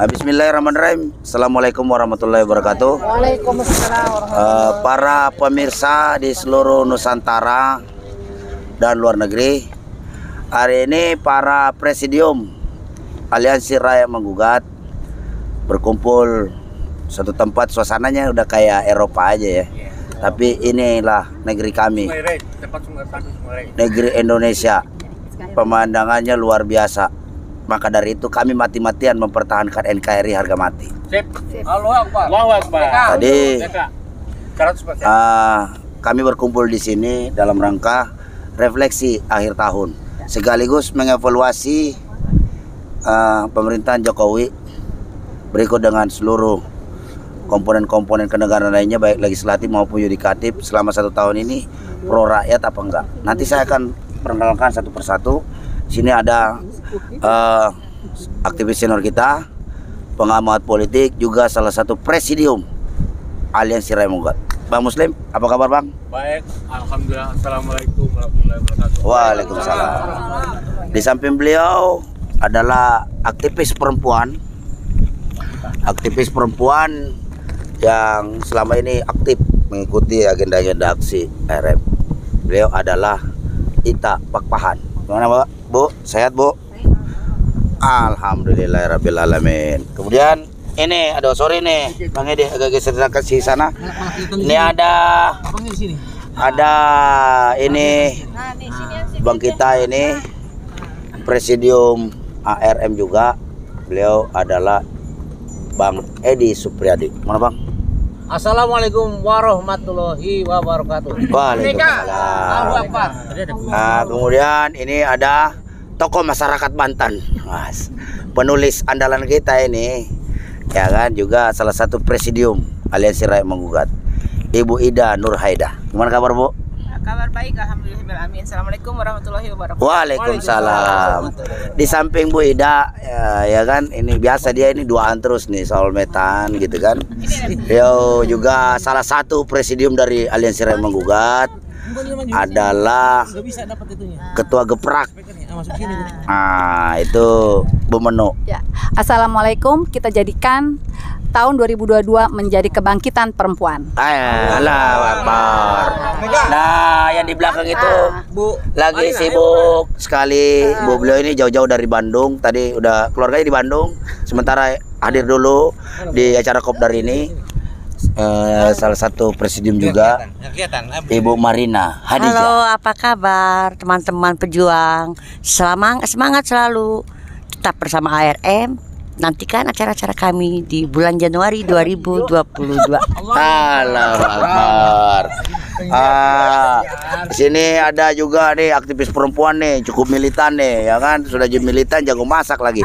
Bismillahirrahmanirrahim. Assalamualaikum warahmatullahi wabarakatuh. Waalaikumsalam. Para pemirsa di seluruh Nusantara dan luar negeri, hari ini para presidium Aliansi Rakyat Menggugat berkumpul satu tempat. Suasananya udah kayak Eropa aja ya. Tapi inilah negeri kami, negeri Indonesia. Pemandangannya luar biasa. Maka dari itu kami mati-matian mempertahankan NKRI harga mati. Tadi kami berkumpul di sini dalam rangka refleksi akhir tahun, sekaligus mengevaluasi pemerintahan Jokowi berikut dengan seluruh komponen-komponen kenegaraan lainnya, baik legislatif maupun yudikatif, selama 1 tahun ini pro rakyat apa enggak. Nanti saya akan perkenalkan satu persatu. Sini ada aktivis senior kita, pengamat politik, juga salah satu presidium Aliansi Rakyat Menggugat. Bang Muslim, apa kabar Bang? Baik, alhamdulillah. Assalamualaikum warahmatullahi wabarakatuh. Waalaikumsalam. Di samping beliau adalah aktivis perempuan yang selama ini aktif mengikuti agenda-agenda aksi RM. Beliau adalah Ita Pakpahan. Gimana Bu? Sehat Bu? Alhamdulillahirrabbilalamin. Kemudian ini ada sore nih Bang Edi, agak geser ke sana. Ini ada ini Bang kita ini presidium ARM juga. Beliau adalah Bang Edi Supriyadi. Mana Bang? Assalamualaikum warahmatullahi wabarakatuh. Waalaikumsalam. Nah, kemudian ini ada tokoh masyarakat Banten, Mas, penulis andalan kita ini, ya kan, juga salah satu presidium Aliansi Rakyat Menggugat, Ibu Ida Nurhaida. Gimana kabar Bu? Kabar baik, alhamdulillahirrahmanirrahim. Assalamualaikum warahmatullahi wabarakatuh. Waalaikumsalam. Di samping Bu Ida, ya kan, ini biasa dia ini duaan terus nih soal metan gitu kan. Beliau juga salah satu presidium dari Aliansi Rakyat Menggugat, adalah ketua Geprak. Itu Bu Menu. Ya. Assalamualaikum. Kita jadikan tahun 2022 menjadi kebangkitan perempuan. Allahu Akbar. Nah, yang di belakang itu lagi sibuk sekali. Bu beliau ini jauh-jauh dari Bandung. Tadi udah keluarganya di Bandung. Sementara hadir dulu di acara Kopdar ini. Salah satu presidium juga, Ibu Marina Hadijah. Halo, apa kabar teman-teman pejuang? Semangat selalu, tetap bersama ARM. Nantikan acara-acara kami di bulan Januari 2022. Allahu Akbar. Di sini ada juga nih aktivis perempuan nih, cukup militan nih, ya kan, sudah jadi militan, jago masak lagi.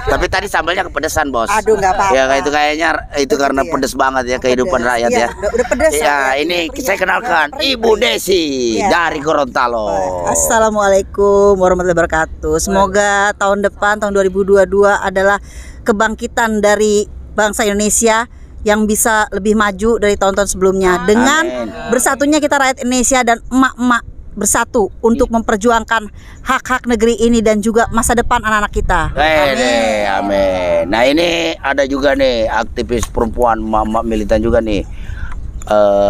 Tapi tadi sambalnya kepedesan Bos. Aduh, nggak apa-apa. Ya itu kayaknya itu karena pedes banget ya kehidupan rakyat ya. Udah pedes. Ya, ini saya kenalkan Ibu Desi dari Gorontalo. Assalamualaikum warahmatullahi wabarakatuh. Semoga tahun depan, tahun 2022 adalah kebangkitan dari bangsa Indonesia yang bisa lebih maju dari tahun-tahun sebelumnya. Dengan bersatunya kita rakyat Indonesia dan emak-emak bersatu untuk memperjuangkan hak-hak negeri ini dan juga masa depan anak-anak kita. Amin. Nah, ini ada juga nih aktivis perempuan, emak-emak militan juga nih,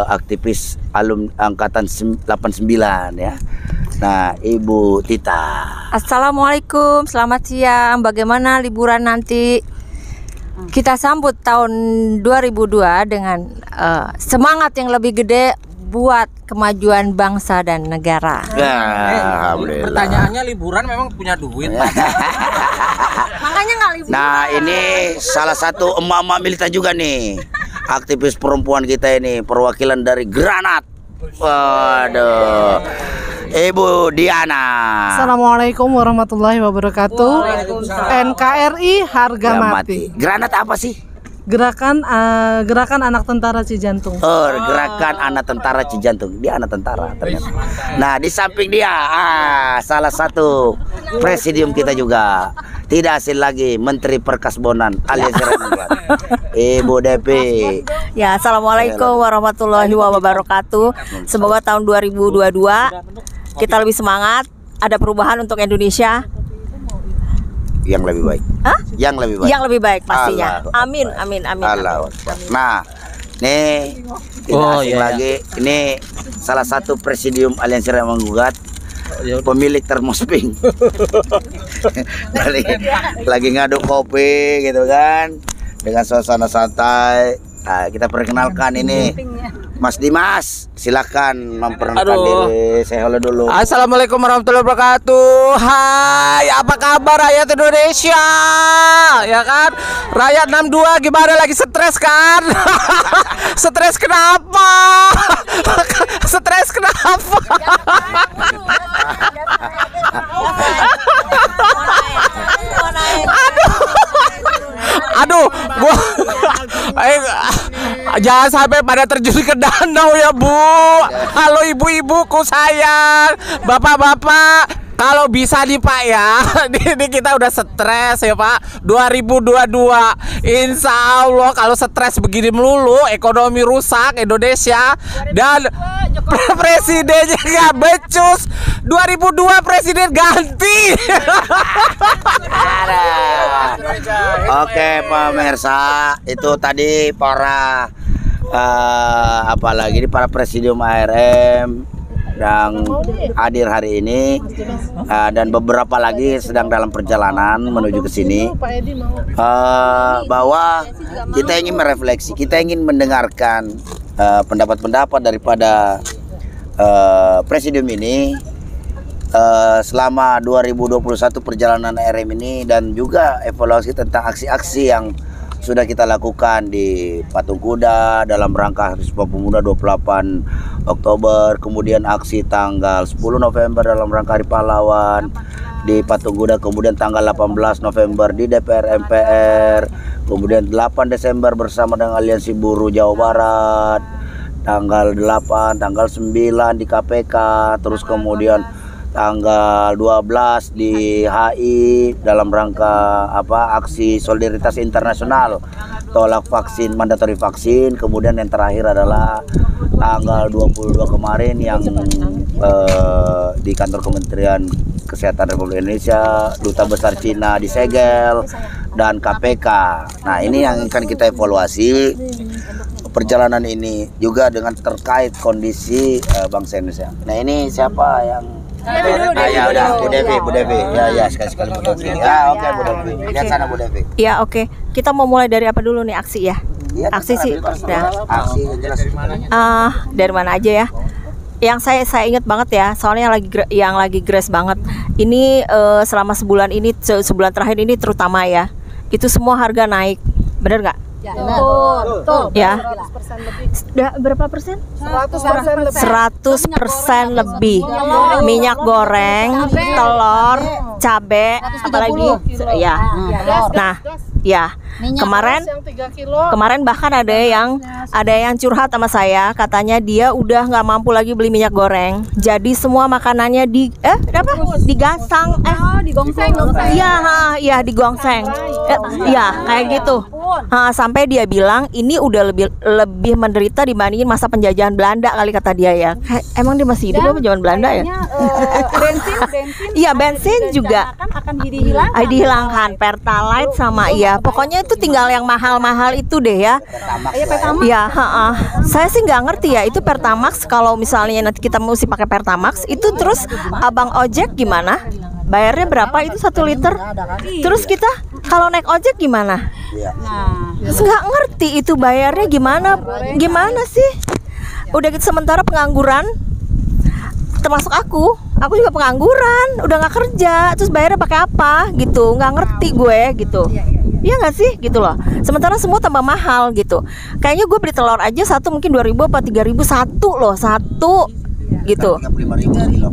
aktivis angkatan 89 ya. Nah, Ibu Tita. Assalamualaikum, selamat siang. Bagaimana liburan nanti? Kita sambut tahun 2002 dengan semangat yang lebih gede buat kemajuan bangsa dan negara. Alhamdulillah. Pertanyaannya, liburan memang punya duit? Makanya nggak liburan. Nah, ini salah satu emak-emak militan juga nih, aktivis perempuan kita ini, perwakilan dari Granat. Waduh, Ibu Diana. Assalamualaikum warahmatullahi wabarakatuh. NKRI harga mati. Granat apa sih? Gerakan anak tentara Cijantung. Gerakan anak tentara Cijantung. Dia anak tentara ternyata. Nah, di samping dia salah satu presidium kita juga, tidak asing lagi, Menteri Perkasbonan alias Ibu Depi. Ya, assalamualaikum warahmatullahi wabarakatuh. Semoga tahun 2022 kita lebih semangat, ada perubahan untuk Indonesia. yang lebih baik. Hah? Yang lebih baik. Yang lebih baik pastinya. Allahu Amin, Akbar. amin, amin. Allahu Akbar. Nah, nih tidak asing lagi. Ini salah satu presidium Aliansi Rakyat Menggugat, pemilik termos pink. lagi ngaduk kopi gitu kan, dengan suasana santai. Nah, kita perkenalkan ini Mas Dimas, silakan memperkenalkan diri. Saya halo dulu. Assalamualaikum warahmatullahi wabarakatuh. Hai, apa kabar rakyat Indonesia? Ya kan? Rakyat 62 gimana, lagi stres kan? Stres kenapa? Stres kenapa? Aduh, gua jangan sampai pada terjun ke danau ya, Bu. Halo ibu-ibuku sayang, bapak-bapak, kalau bisa nih Pak ya, ini kita udah stres ya Pak. 2022, insya Allah kalau stres begini melulu, ekonomi rusak Indonesia dan presidennya nggak becus. 2002 presiden ganti. Oke pemirsa, itu tadi para apalagi ini para presidium ARM yang hadir hari ini, dan beberapa lagi sedang dalam perjalanan menuju ke sini, bahwa kita ingin merefleksi, kita ingin mendengarkan pendapat-pendapat daripada presidium ini selama 2021 perjalanan ARM ini, dan juga evaluasi tentang aksi-aksi yang sudah kita lakukan di Patung Kuda dalam rangka Hari Sumpah Pemuda 28 Oktober, kemudian aksi tanggal 10 November dalam rangka Hari Pahlawan di Patung Kuda, kemudian tanggal 18 November di DPR MPR, kemudian 8 Desember bersama dengan Aliansi Buruh Jawa Barat, tanggal 8, tanggal 9 di KPK, terus kemudian tanggal 12 di HI dalam rangka aksi solidaritas internasional tolak vaksin, mandatori vaksin. Kemudian yang terakhir adalah tanggal 22 kemarin yang di kantor Kementerian Kesehatan Republik Indonesia, Duta Besar Cina disegel, dan KPK. Nah, ini yang akan kita evaluasi perjalanan ini juga dengan terkait kondisi bangsa Indonesia. Nah, ini siapa yang ya udah Bu Devi. Ya sekali Bu Devi. Ya oke Bu Devi. Lihat sana Bu Devi. Ya oke. Kita mau mulai dari apa dulu nih aksi ya? Aksi sih. Nah. Aksi jelas. Dari mana aja ya? Yang saya ingat banget ya, soalnya yang lagi gres banget. Ini selama sebulan ini, sebulan terakhir ini terutama ya, itu semua harga naik. Bener nggak? Betul. Ya. Berapa persen? 100% lebih. Minyak goreng, telur, cabe, apalagi ya. Nah, ya. Kemarin bahkan ada yang curhat sama saya, katanya dia udah nggak mampu lagi beli minyak goreng. Jadi semua makanannya digasang, digongseng. Iya, digongseng. Iya, kayak gitu. Sampai dia bilang ini udah lebih menderita dibandingin masa penjajahan Belanda kali, kata dia ya. Emang dia masih hidup apa zaman Belanda ya? Bensin. Iya, bensin juga akan dihilangkan. Pertalite sama pokoknya itu tinggal yang mahal-mahal itu deh ya. Ya, saya sih nggak ngerti ya itu Pertamax. Kalau misalnya nanti kita mesti pakai Pertamax itu, terus abang ojek gimana? Bayarnya berapa itu 1 liter? Terus kita kalau naik ojek gimana? Nggak ngerti itu bayarnya gimana sih? Udah gitu sementara pengangguran, termasuk aku juga pengangguran, udah nggak kerja, terus bayarnya pakai apa gitu? Nggak ngerti gue gitu. Iya nggak sih gitu loh. Sementara semua tambah mahal gitu. Kayaknya gue beli telur aja satu mungkin 2.000 apa 3.000 satu gitu.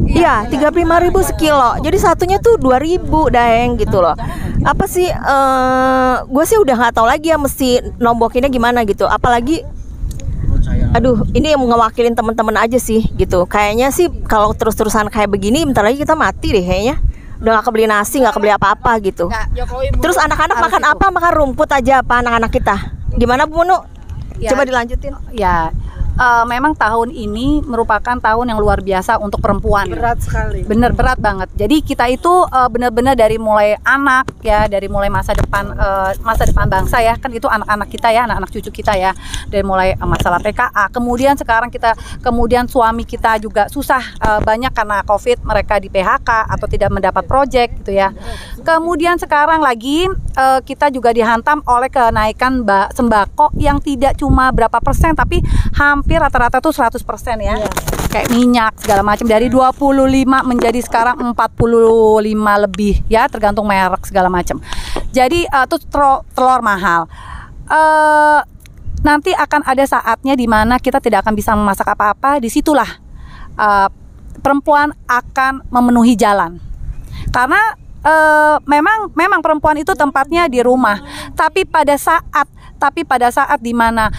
Iya, 35.000 sekilo. Jadi satunya tuh 2.000 daeng gitu loh. Apa sih? Gue sih udah nggak tahu lagi ya mesti nombokinnya gimana gitu. Apalagi, aduh, ini yang ngewakilin teman-teman aja sih gitu. Kayaknya sih kalau terus-terusan kayak begini, bentar lagi kita mati deh kayaknya. Udah gak kebeli nasi, gak kebeli apa-apa gitu. Terus anak-anak makan apa? Makan rumput aja apa anak-anak kita? Gimana Bu Nu? Coba dilanjutin. Ya, memang tahun ini merupakan tahun yang luar biasa untuk perempuan. Berat sekali. Bener berat banget. Jadi kita itu benar-benar dari mulai anak ya, dari mulai masa depan bangsa ya, kan itu anak-anak kita ya, anak-anak cucu kita ya, dari mulai masalah TKA. Kemudian sekarang kemudian suami kita juga susah banyak karena COVID, mereka di PHK atau tidak mendapat proyek gitu ya. Kemudian sekarang lagi kita juga dihantam oleh kenaikan sembako yang tidak cuma berapa persen tapi hampir rata-rata tuh 100% ya. Kayak minyak segala macam dari 25 menjadi sekarang 45 lebih ya, tergantung merek segala macam. Jadi itu telur mahal. Nanti akan ada saatnya di mana kita tidak akan bisa memasak apa-apa. Disitulah perempuan akan memenuhi jalan. Karena memang perempuan itu tempatnya di rumah. Tapi pada saat di mana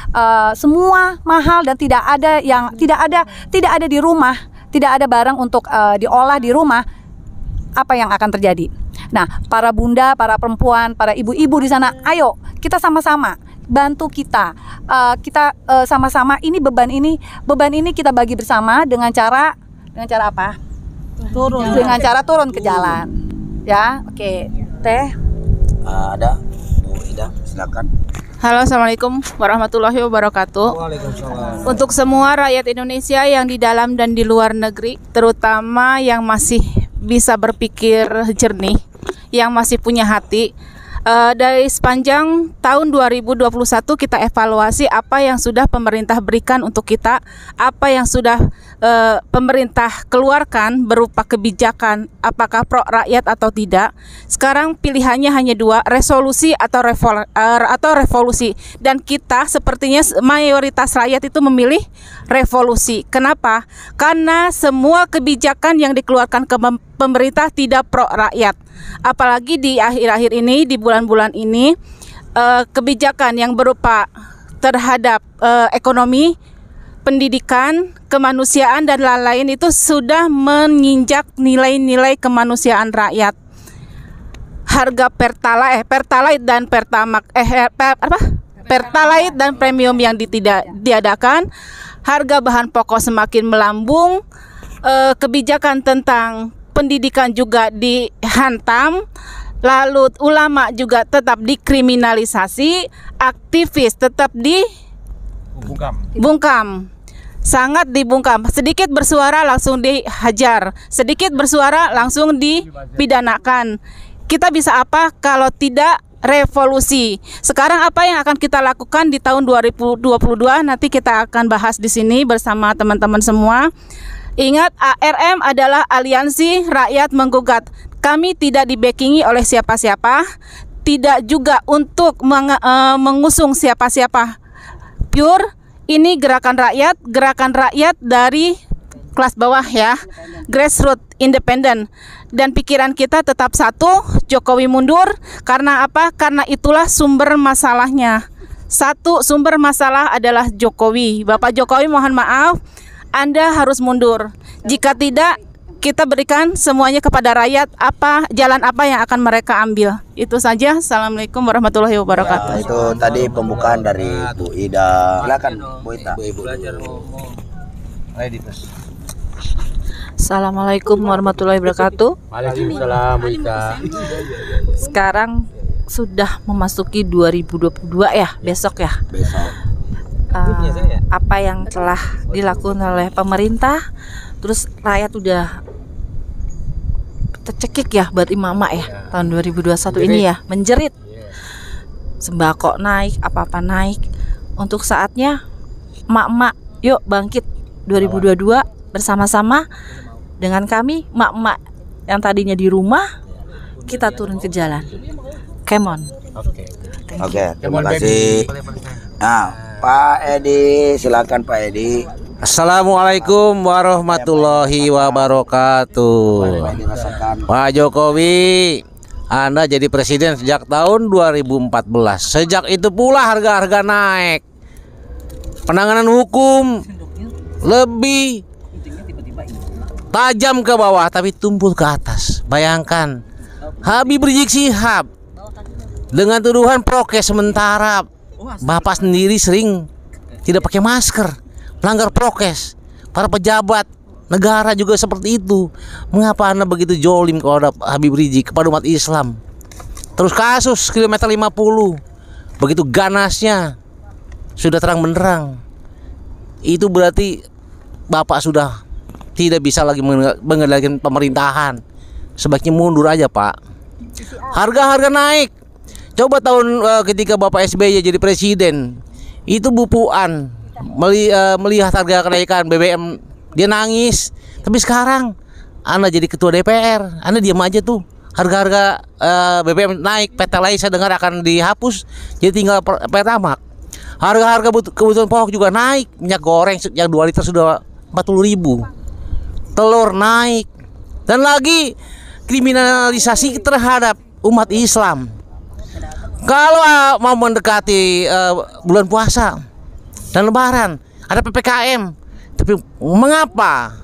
semua mahal dan tidak ada di rumah, tidak ada barang untuk diolah di rumah, apa yang akan terjadi? Nah, para bunda, para perempuan, para ibu-ibu di sana, ayo kita sama-sama bantu kita sama-sama beban ini kita bagi bersama dengan cara apa? Dengan cara turun ke jalan. Ya, oke. Teh. Ada Bu Ida, silakan. Halo, assalamualaikum warahmatullahi wabarakatuh. Untuk semua rakyat Indonesia yang di dalam dan di luar negeri, terutama yang masih bisa berpikir jernih, yang masih punya hati, dari sepanjang tahun 2021 kita evaluasi apa yang sudah pemerintah berikan untuk kita, apa yang sudah pemerintah keluarkan berupa kebijakan, apakah pro rakyat atau tidak. Sekarang pilihannya hanya dua, resolusi atau revolusi, dan kita sepertinya mayoritas rakyat itu memilih revolusi. Kenapa? Karena semua kebijakan yang dikeluarkan ke pemerintah tidak pro rakyat. Apalagi di akhir-akhir ini, di bulan-bulan ini, kebijakan yang berupa terhadap ekonomi, pendidikan, kemanusiaan dan lain-lain itu sudah menginjak nilai-nilai kemanusiaan rakyat. Harga Pertalite dan Pertalite dan premium yang diadakan, harga bahan pokok semakin melambung, kebijakan tentang pendidikan juga dihantam, lalu ulama juga tetap dikriminalisasi, aktivis tetap dibungkam, sangat dibungkam. Sedikit bersuara langsung dihajar, sedikit bersuara langsung dipidanakan. Kita bisa apa kalau tidak revolusi? Sekarang apa yang akan kita lakukan di tahun 2022? Nanti kita akan bahas di sini bersama teman-teman semua. Ingat, ARM adalah Aliansi Rakyat Menggugat. Kami tidak dibackingi oleh siapa-siapa, tidak juga untuk mengusung siapa-siapa. Pure, ini gerakan rakyat dari kelas bawah ya, grassroots, independen. Dan pikiran kita tetap satu, Jokowi mundur. Karena apa? Karena itulah sumber masalahnya. Satu sumber masalah adalah Jokowi. Bapak Jokowi, mohon maaf, Anda harus mundur. Jika tidak, kita berikan semuanya kepada rakyat, jalan apa yang akan mereka ambil. Itu saja. Assalamualaikum warahmatullahi wabarakatuh. Ya, itu tadi pembukaan dari Bu Ida. Silakan Bu Ida. Assalamualaikum warahmatullahi wabarakatuh. Waalaikumsalam Bu Ida. Sekarang sudah memasuki 2022 ya, besok ya. Besok. Apa yang telah dilakukan oleh pemerintah, terus rakyat udah tercekik ya buat emak-emak ya, tahun 2021 ini ya, menjerit. Sembako naik, apa-apa naik. Untuk saatnya emak-emak, yuk bangkit 2022 bersama-sama dengan kami, emak-emak yang tadinya di rumah, kita turun ke jalan. Come on. Oke, terima kasih. Nah, Pak Edi, silakan Pak Edi. Assalamualaikum warahmatullahi wabarakatuh. Pak Jokowi, Anda jadi presiden sejak tahun 2014. Sejak itu pula harga-harga naik. Penanganan hukum lebih tajam ke bawah tapi tumpul ke atas. Bayangkan Habib Rizik Syihab dengan tuduhan prokes sementara, Bapak sendiri sering tidak pakai masker, langgar prokes. Para pejabat negara juga seperti itu. Mengapa Anda begitu jolim kepada Habib Rizik, kepada umat Islam? Terus kasus kilometer 50, begitu ganasnya, sudah terang benderang. Itu berarti Bapak sudah tidak bisa lagi mengendalikan pemerintahan. Sebaiknya mundur aja, Pak. Harga-harga naik. Coba tahun ketika Bapak SBY jadi presiden, itu Bu Puan melihat harga kenaikan BBM, dia nangis. Tapi sekarang Anda jadi ketua DPR, Anda diam aja tuh. Harga-harga BBM naik, Pertalite saya dengar akan dihapus, jadi tinggal Pertamax. Harga-harga kebutuhan pokok juga naik. Minyak goreng yang 2 liter sudah 40.000. Telur naik. Dan lagi kriminalisasi terhadap umat Islam. Kalau mau mendekati bulan puasa dan lebaran, ada PPKM. Tapi mengapa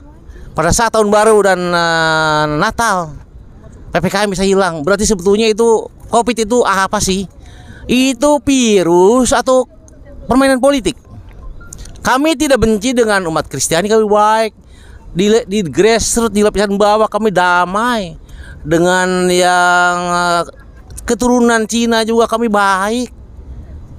pada saat tahun baru dan Natal PPKM bisa hilang? Berarti sebetulnya itu Covid itu apa sih? Itu virus atau permainan politik? Kami tidak benci dengan umat Kristiani, kami baik. Di grassroots, di lapisan bawah kami damai. Dengan yang keturunan Cina juga kami baik.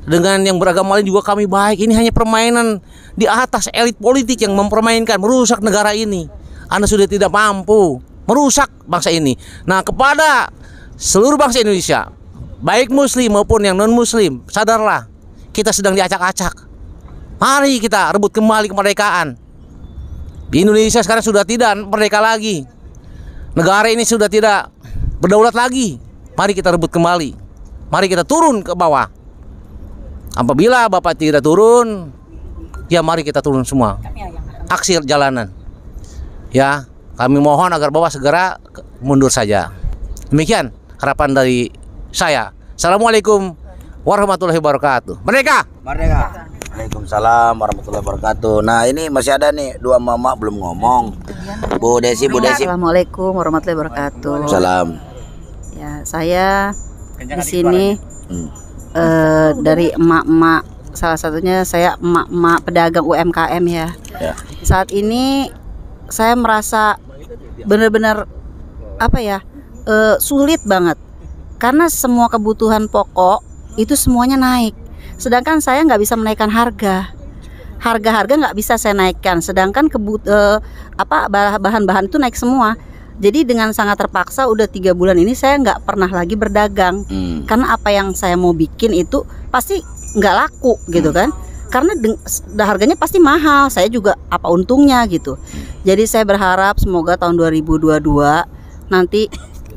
Dengan yang beragama lain juga kami baik. Ini hanya permainan di atas elit politik yang mempermainkan, merusak negara ini. Anda sudah tidak mampu merusak bangsa ini. Nah, kepada seluruh bangsa Indonesia, baik muslim maupun yang non muslim, sadarlah, kita sedang diacak-acak. Mari kita rebut kembali kemerdekaan. Di Indonesia sekarang sudah tidak merdeka lagi. Negara ini sudah tidak berdaulat lagi. Mari kita rebut kembali. Mari kita turun ke bawah. Apabila Bapak tidak turun, ya mari kita turun semua. Aksi jalanan. Ya, kami mohon agar Bapak segera mundur saja. Demikian harapan dari saya. Assalamualaikum warahmatullahi wabarakatuh. Merdeka! Merdeka! Waalaikumsalam warahmatullahi wabarakatuh. Nah, ini masih ada nih 2 mama belum ngomong. Bu Desi. Assalamualaikum warahmatullahi wabarakatuh. Salam. Ya, saya di sini dari emak-emak, salah satunya saya emak-emak pedagang UMKM ya. Saat ini saya merasa benar-benar sulit banget karena semua kebutuhan pokok itu semuanya naik. Sedangkan saya nggak bisa menaikkan harga nggak bisa saya naikkan. Sedangkan bahan-bahan itu naik semua. Jadi dengan sangat terpaksa udah 3 bulan ini saya nggak pernah lagi berdagang. Karena apa yang saya mau bikin itu pasti nggak laku gitu kan. Karena harganya pasti mahal. Saya juga apa untungnya gitu. Jadi saya berharap semoga tahun 2022 nanti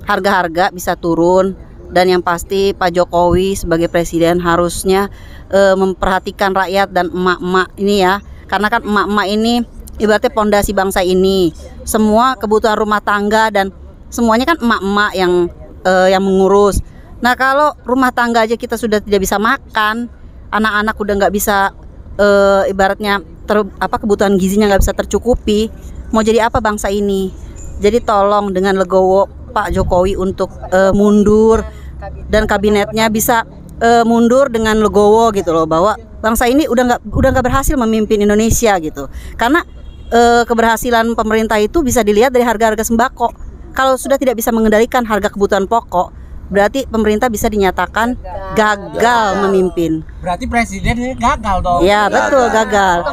harga-harga bisa turun. Dan yang pasti Pak Jokowi sebagai presiden harusnya memperhatikan rakyat dan emak-emak ini ya. Karena kan emak-emak ini ibaratnya pondasi bangsa ini. Semua kebutuhan rumah tangga dan semuanya kan emak-emak yang mengurus. Nah, kalau rumah tangga aja kita sudah tidak bisa makan, anak-anak udah nggak bisa ibaratnya kebutuhan gizinya nggak bisa tercukupi, mau jadi apa bangsa ini? Jadi tolong dengan legowo Pak Jokowi untuk mundur dan kabinetnya bisa mundur dengan legowo gitu loh, bahwa bangsa ini udah nggak berhasil memimpin Indonesia gitu. Karena keberhasilan pemerintah itu bisa dilihat dari harga-harga sembako. Kalau sudah tidak bisa mengendalikan harga kebutuhan pokok, berarti pemerintah bisa dinyatakan gagal memimpin. Berarti presiden gagal dong. Ya betul, gagal.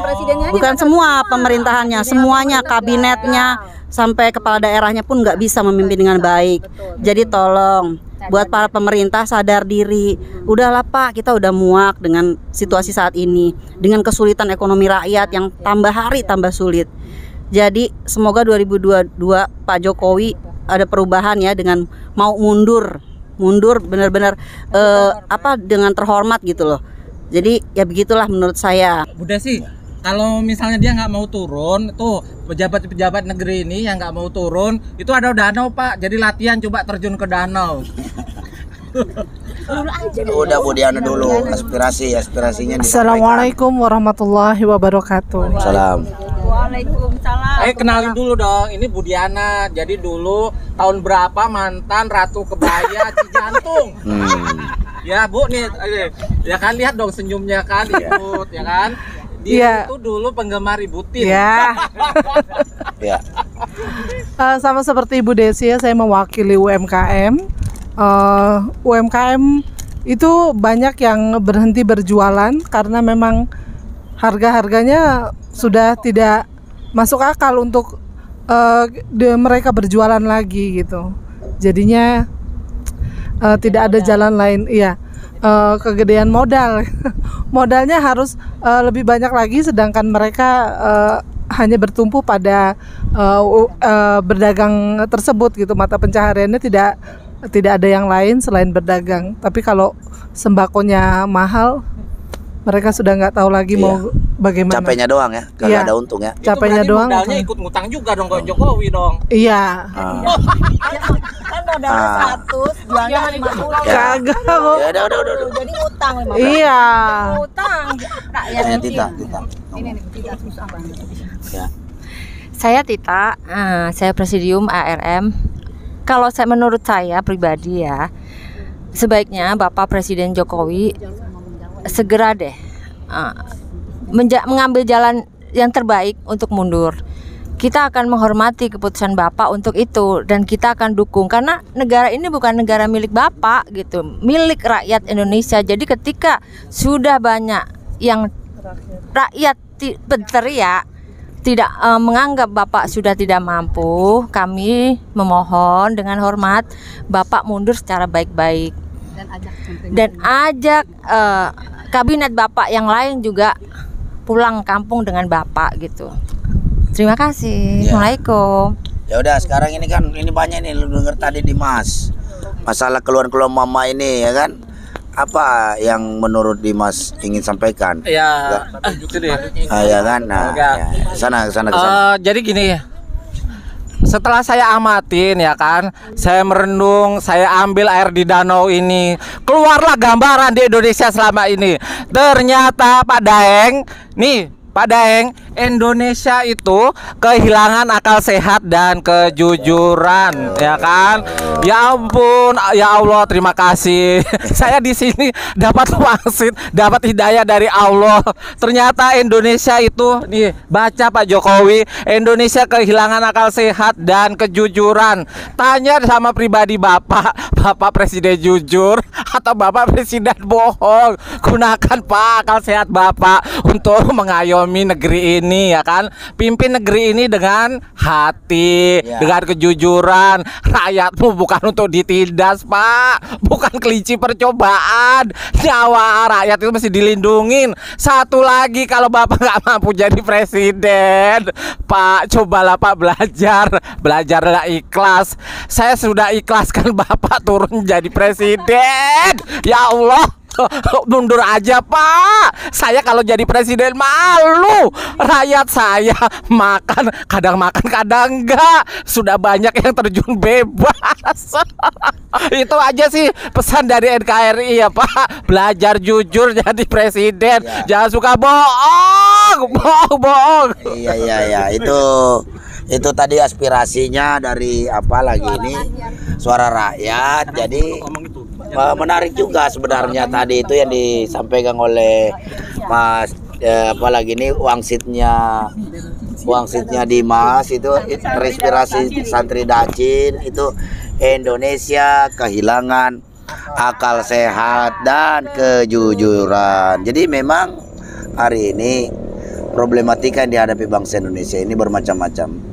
Bukan semua pemerintahannya, semuanya, kabinetnya sampai kepala daerahnya pun nggak bisa memimpin dengan baik. Jadi tolong buat para pemerintah sadar diri. Udahlah Pak, kita udah muak dengan situasi saat ini, dengan kesulitan ekonomi rakyat yang tambah hari tambah sulit. Jadi semoga 2022 Pak Jokowi ada perubahan ya, dengan mau mundur benar-benar dengan terhormat gitu loh. Jadi ya begitulah menurut saya. Bu Desi, kalau misalnya dia nggak mau turun, tuh pejabat-pejabat negeri ini yang nggak mau turun, itu ada danau Pak. Jadi latihan coba terjun ke danau. Udah Bu Diana dulu aspirasinya. Assalamualaikum warahmatullahi wabarakatuh. Salam. Waalaikumsalam. Kenalin dulu dong, ini Bu Diana. Jadi dulu tahun berapa mantan Ratu Kebaya Cijantung. Ya Bu nih, ya kan lihat dong senyumnya kan, ikut ya kan. Iya. Itu dulu penggemar Ibu Tin. Ya. Ya. Sama seperti Ibu Desi ya, saya mewakili UMKM. UMKM itu banyak yang berhenti berjualan karena memang harga-harganya sudah tidak masuk akal untuk mereka berjualan lagi gitu. Jadinya tidak ada jalan lain. Iya. Kegedean modal. Modalnya harus lebih banyak lagi, sedangkan mereka hanya bertumpu pada berdagang tersebut gitu. Mata pencahariannya tidak ada yang lain selain berdagang. Tapi kalau sembakonya mahal, mereka sudah nggak tahu lagi mau bagaimana. Capeknya doang ya, kagak Iya. ada untung ya. Capeknya doang. Modalnya ikut ngutang juga dong ke Jokowi dong. Iya. Kan modalnya 100, jualnya 50. Kagak. Ya udah. Jadi utang 50. Iya. Utang rakyat. Tanya Tita. Ini nih, tidak susah banget. Ya. Saya Tita, saya presidium ARM. Kalau menurut saya pribadi ya, sebaiknya Bapak Presiden Jokowi segera deh mengambil jalan yang terbaik untuk mundur. Kita akan menghormati keputusan Bapak untuk itu dan kita akan dukung, karena negara ini bukan negara milik Bapak gitu, milik rakyat Indonesia. Jadi ketika sudah banyak yang rakyat berteriak tidak menganggap Bapak sudah tidak mampu, kami memohon dengan hormat Bapak mundur secara baik-baik dan ajak kabinet Bapak yang lain juga pulang kampung dengan Bapak gitu. Terima kasih. Ya. Assalamualaikum. Ya udah, sekarang ini kan ini banyak nih lu denger tadi di Mas. Masalah keluhan-keluhan mama ini ya kan. Apa yang menurut Dimas ingin sampaikan? Ya, itu dia. Ya kan. Nah, ya. Sana. Jadi gini, setelah saya amatin ya kan, saya merenung, saya ambil air di danau ini, keluarlah gambaran di Indonesia selama ini. Ternyata Pak Daeng, Indonesia itu kehilangan akal sehat dan kejujuran, ya kan? Ya ampun, ya Allah, terima kasih. Saya di sini dapat wangsit, dapat hidayah dari Allah. Ternyata Indonesia itu, nih, baca Pak Jokowi, Indonesia kehilangan akal sehat dan kejujuran. Tanya sama pribadi Bapak Presiden jujur atau Bapak Presiden bohong? Gunakan Pak akal sehat Bapak untuk mengayomi negeri ini, ya kan? Pimpin negeri ini dengan hati, dengan kejujuran. Rakyatmu bukan untuk ditindas, Pak, bukan kelinci percobaan. Nyawa rakyat itu mesti dilindungin. Satu lagi, kalau Bapak nggak mampu jadi presiden, Pak, cobalah Pak belajarlah ikhlas. Saya sudah ikhlaskan Bapak turun jadi presiden. Ya Allah, mundur aja Pak. Saya kalau jadi presiden malu. Rakyat saya kadang makan kadang enggak. Sudah banyak yang terjun bebas. Itu aja sih pesan dari NKRI ya Pak. Belajar jujur jadi presiden. Jangan suka bohong. Iya. Itu tadi aspirasinya dari apa lagi ini, suara rakyat. Jadi menarik juga sebenarnya tadi itu yang disampaikan oleh Mas apalagi ini wangsitnya Dimas itu terinspirasi santri Dacin. Itu Indonesia kehilangan akal sehat dan kejujuran. Jadi memang hari ini problematika yang dihadapi bangsa Indonesia ini bermacam-macam.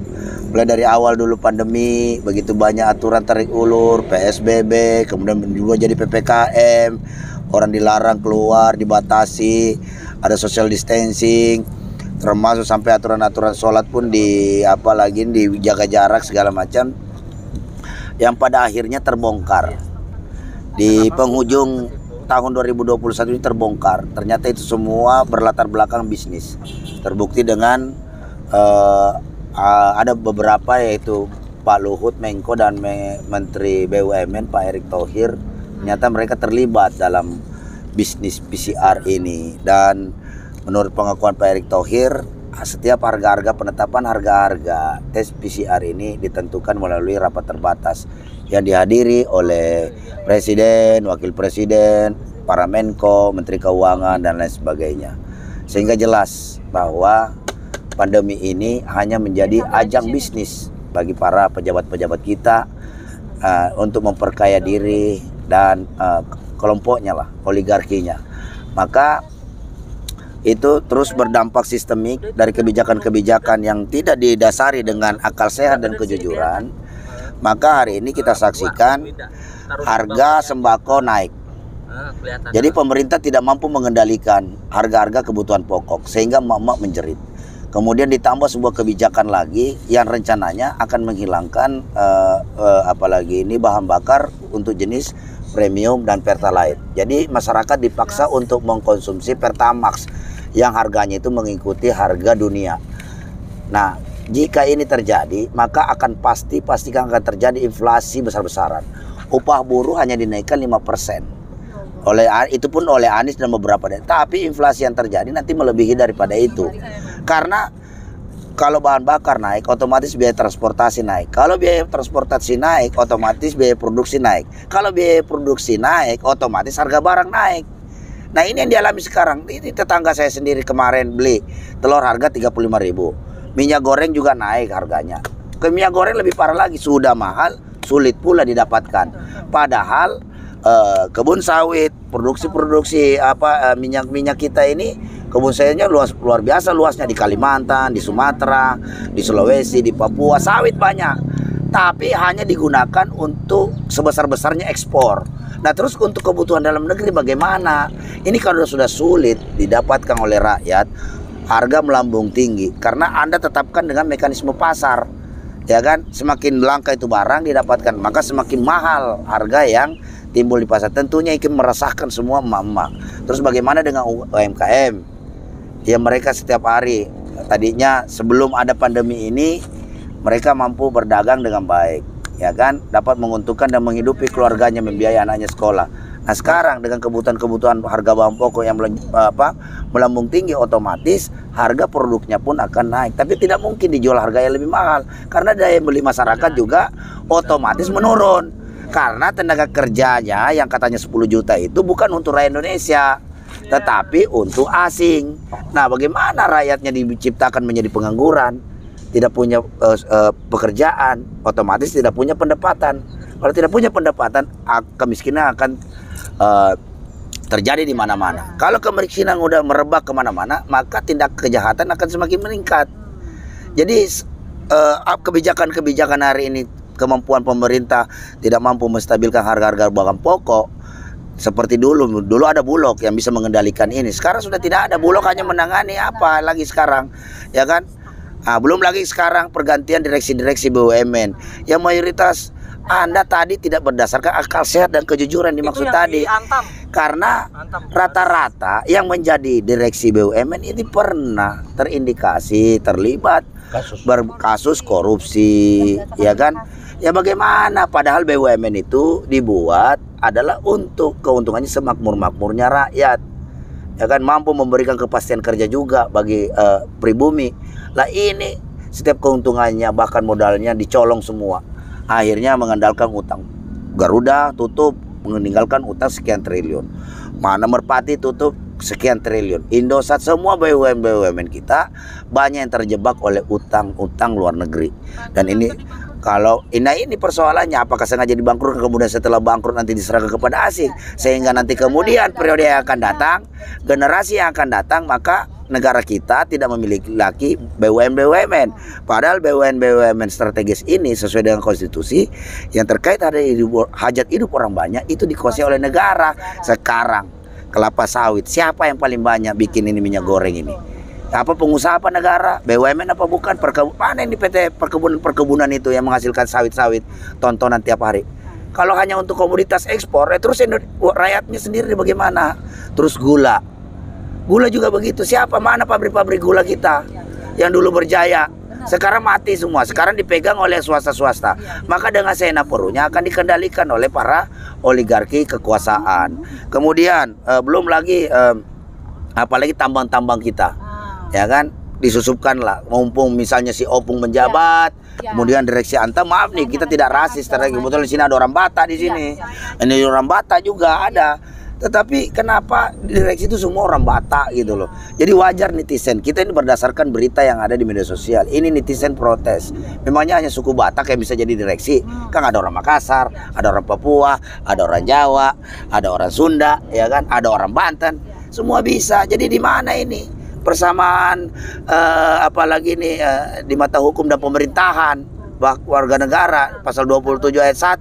Mulai dari awal dulu pandemi, begitu banyak aturan tarik ulur, PSBB, kemudian juga jadi PPKM, orang dilarang keluar, dibatasi, ada social distancing, termasuk sampai aturan-aturan sholat pun dijaga jarak segala macam, yang pada akhirnya terbongkar di penghujung tahun 2021 ini terbongkar. Ternyata itu semua berlatar belakang bisnis. Terbukti dengan ada beberapa, yaitu Pak Luhut Menko dan Menteri BUMN Pak Erick Thohir. Ternyata mereka terlibat dalam bisnis PCR ini. Dan menurut pengakuan Pak Erick Thohir, setiap penetapan harga-harga tes PCR ini ditentukan melalui rapat terbatas yang dihadiri oleh Presiden, Wakil Presiden, para Menko, Menteri Keuangan dan lain sebagainya. sehingga jelas bahwa pandemi ini hanya menjadi ajang bisnis bagi para pejabat-pejabat kita untuk memperkaya diri dan kelompoknya lah, oligarkinya. Maka itu terus berdampak sistemik dari kebijakan-kebijakan yang tidak didasari dengan akal sehat dan kejujuran. Maka hari ini kita saksikan harga sembako naik. Jadi pemerintah tidak mampu mengendalikan harga-harga kebutuhan pokok sehingga emak-emak menjerit. Kemudian ditambah sebuah kebijakan lagi yang rencananya akan menghilangkan apalagi ini bahan bakar untuk jenis premium dan pertalite. Jadi masyarakat dipaksa untuk mengkonsumsi Pertamax yang harganya itu mengikuti harga dunia. Nah, jika ini terjadi, maka pastikan akan terjadi inflasi besar-besaran. Upah buruh hanya dinaikkan 5%. Itu pun oleh Anies dan beberapa daerah. Tapi inflasi yang terjadi nanti melebihi daripada itu. Karena kalau bahan bakar naik, otomatis biaya transportasi naik. Kalau biaya transportasi naik, otomatis biaya produksi naik. Kalau biaya produksi naik, otomatis harga barang naik. Nah, ini yang dialami sekarang. Ini tetangga saya sendiri kemarin beli telur harga 35.000. Minyak goreng juga naik harganya. Minyak goreng lebih parah lagi, sudah mahal, sulit pula didapatkan. Padahal kebun sawit, produksi minyak kita ini, kebun sawitnya luar biasa luasnya di Kalimantan, di Sumatera, di Sulawesi, di Papua, sawit banyak. Tapi hanya digunakan untuk sebesar-besarnya ekspor. Nah, terus untuk kebutuhan dalam negeri bagaimana? Ini kalau sudah sulit didapatkan oleh rakyat, harga melambung tinggi karena Anda tetapkan dengan mekanisme pasar. Ya kan? Semakin langka itu barang didapatkan, maka semakin mahal harga yang timbul di pasar. Tentunya ini meresahkan semua emak-emak. Terus bagaimana dengan UMKM? Ya, mereka setiap hari, tadinya sebelum ada pandemi ini mereka mampu berdagang dengan baik, ya kan, dapat menguntungkan dan menghidupi keluarganya, membiayai anaknya sekolah. Nah, sekarang dengan kebutuhan harga bahan pokok yang melambung tinggi, otomatis harga produknya pun akan naik. Tapi tidak mungkin dijual harga yang lebih mahal karena daya beli masyarakat juga otomatis menurun. Karena tenaga kerjanya yang katanya 10 juta itu bukan untuk rakyat Indonesia, tetapi untuk asing. Nah, bagaimana rakyatnya diciptakan menjadi pengangguran, tidak punya pekerjaan, otomatis tidak punya pendapatan. Kalau tidak punya pendapatan, kemiskinan akan terjadi di mana-mana. Kalau kemiskinan udah merebak kemana-mana, maka tindak kejahatan akan semakin meningkat. Jadi kebijakan-kebijakan hari ini, kemampuan pemerintah tidak mampu menstabilkan harga-harga bahan pokok. Seperti dulu ada Bulog yang bisa mengendalikan ini. Sekarang sudah tidak ada. Bulog hanya menangani apa lagi sekarang, ya kan? Nah, belum lagi sekarang pergantian direksi-direksi BUMN yang mayoritas Anda tadi tidak berdasarkan akal sehat dan kejujuran dimaksud tadi. Karena rata-rata yang menjadi direksi BUMN ini pernah terindikasi terlibat kasus korupsi, ya kan? Ya bagaimana? Padahal BUMN itu dibuat adalah untuk keuntungannya semakmur-makmurnya rakyat, ya kan, mampu memberikan kepastian kerja juga bagi pribumi. Lah ini setiap keuntungannya bahkan modalnya dicolong semua. Akhirnya mengandalkan utang. Garuda tutup, meninggalkan utang sekian triliun. Mana Merpati tutup sekian triliun. Indosat, semua BUMN kita banyak yang terjebak oleh utang-utang luar negeri. Dan ini kalau ini persoalannya, apakah sengaja dibangkrutkan kemudian setelah bangkrut nanti diserahkan kepada asing, sehingga nanti kemudian periode yang akan datang, generasi yang akan datang, maka negara kita tidak memiliki lagi BUMN. Padahal BUMN strategis ini sesuai dengan konstitusi yang terkait ada hajat hidup orang banyak itu dikuasai oleh negara. Sekarang kelapa sawit, siapa yang paling banyak bikin ini minyak goreng ini? Apa pengusaha apa negara? BUMN apa bukan? Mana ini PT perkebunan itu yang menghasilkan sawit-sawit tontonan tiap hari? Kalau hanya untuk komoditas ekspor, terus rakyatnya sendiri bagaimana? Terus gula juga begitu. Siapa? Mana pabrik-pabrik gula kita yang dulu berjaya? Sekarang mati semua. Sekarang dipegang oleh swasta-swasta. Maka dengan seenak perutnya akan dikendalikan oleh para oligarki kekuasaan. Kemudian belum lagi apalagi tambang-tambang kita, ya kan, disusupkan lah. Mumpung misalnya si Opung menjabat, kemudian direksi Antam, maaf nih kita tidak rasis, kebetulan di sini ada orang Batak di sini. Ini orang Batak juga ada. Tetapi kenapa direksi itu semua orang Batak gitu loh. Jadi wajar netizen. Kita ini berdasarkan berita yang ada di media sosial. Ini netizen protes. Memangnya hanya suku Batak yang bisa jadi direksi? Kan ada orang Makassar, ada orang Papua, ada orang Jawa, ada orang Sunda, ya kan? Ada orang Banten. Semua bisa. Jadi di mana ini persamaan apalagi ini di mata hukum dan pemerintahan warga negara pasal 27 ayat 1.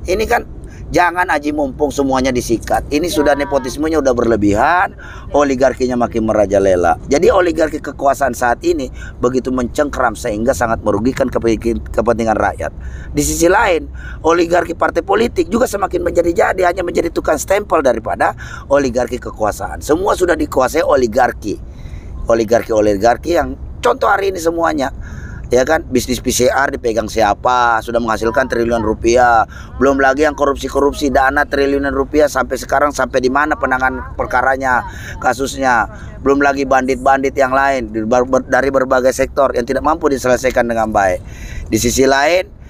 Ini kan jangan aji mumpung semuanya disikat. Ini sudah nepotismenya udah berlebihan, oligarkinya makin merajalela. Jadi oligarki kekuasaan saat ini begitu mencengkram sehingga sangat merugikan kepentingan rakyat. Di sisi lain, oligarki partai politik juga semakin menjadi-jadi, hanya menjadi tukang stempel daripada oligarki kekuasaan. Semua sudah dikuasai oligarki. Oligarki yang contoh hari ini semuanya. Ya kan, bisnis PCR dipegang siapa, sudah menghasilkan triliunan rupiah. Belum lagi yang korupsi dana triliunan rupiah sampai sekarang, sampai di mana penanganan perkaranya, kasusnya. Belum lagi bandit-bandit yang lain dari berbagai sektor yang tidak mampu diselesaikan dengan baik. Di sisi lain,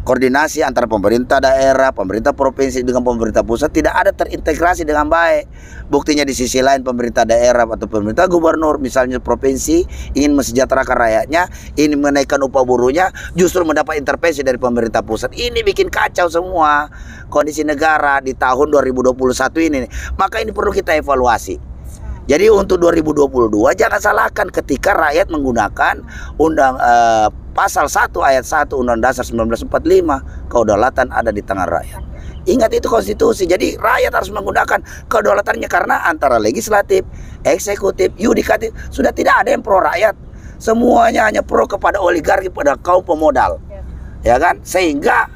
koordinasi antara pemerintah daerah, pemerintah provinsi dengan pemerintah pusat tidak ada terintegrasi dengan baik. Buktinya di sisi lain pemerintah daerah atau pemerintah gubernur misalnya provinsi ingin mesejahterakan rakyatnya, ingin menaikkan upah buruhnya, justru mendapat intervensi dari pemerintah pusat. Ini bikin kacau semua kondisi negara di tahun 2021 ini. Maka ini perlu kita evaluasi. Jadi untuk 2022 jangan salahkan ketika rakyat menggunakan pasal 1 ayat 1 Undang Dasar 1945, kedaulatan ada di tangan rakyat. Ingat itu konstitusi. Jadi rakyat harus menggunakan kedaulatannya karena antara legislatif, eksekutif, yudikatif sudah tidak ada yang pro rakyat. Semuanya hanya pro kepada oligarki, pada kaum pemodal. Ya kan? Sehingga